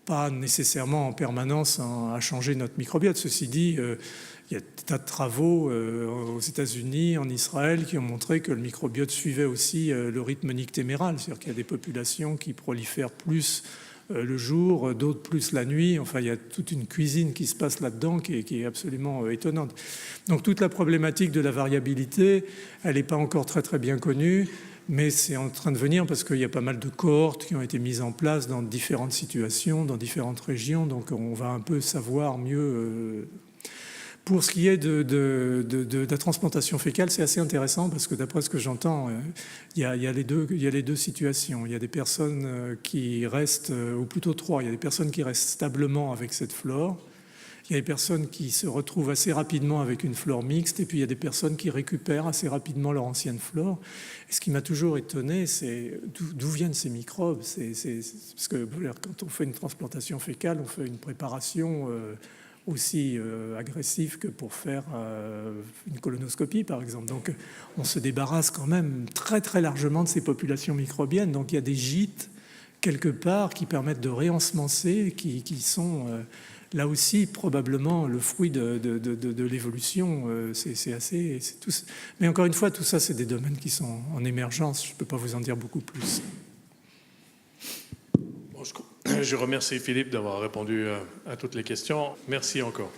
pas nécessairement en permanence à changer notre microbiote. Ceci dit, il y a des tas de travaux aux États-Unis, en Israël, qui ont montré que le microbiote suivait aussi le rythme nictéméral. C'est-à-dire qu'il y a des populations qui prolifèrent plus le jour, d'autres plus la nuit. Enfin, il y a toute une cuisine qui se passe là-dedans qui est absolument étonnante. Donc toute la problématique de la variabilité, elle n'est pas encore très très bien connue, mais c'est en train de venir parce qu'il y a pas mal de cohortes qui ont été mises en place dans différentes situations, dans différentes régions. Donc on va un peu savoir mieux. Pour ce qui est de la transplantation fécale, c'est assez intéressant parce que d'après ce que j'entends, il y a les deux situations. Il y a des personnes qui restent, ou plutôt trois, il y a des personnes qui restent stablement avec cette flore. Il y a des personnes qui se retrouvent assez rapidement avec une flore mixte, et puis il y a des personnes qui récupèrent assez rapidement leur ancienne flore. Et ce qui m'a toujours étonné, c'est d'où viennent ces microbes. Parce que quand on fait une transplantation fécale, on fait une préparation aussi agressive que pour faire une colonoscopie, par exemple. Donc on se débarrasse quand même très très largement de ces populations microbiennes. Donc il y a des gîtes quelque part qui permettent de réensemencer, qui sont là aussi probablement le fruit de l'évolution. C'est assez... Mais encore une fois, tout ça, c'est des domaines qui sont en émergence. Je ne peux pas vous en dire beaucoup plus. Je remercie Philippe d'avoir répondu à toutes les questions. Merci encore.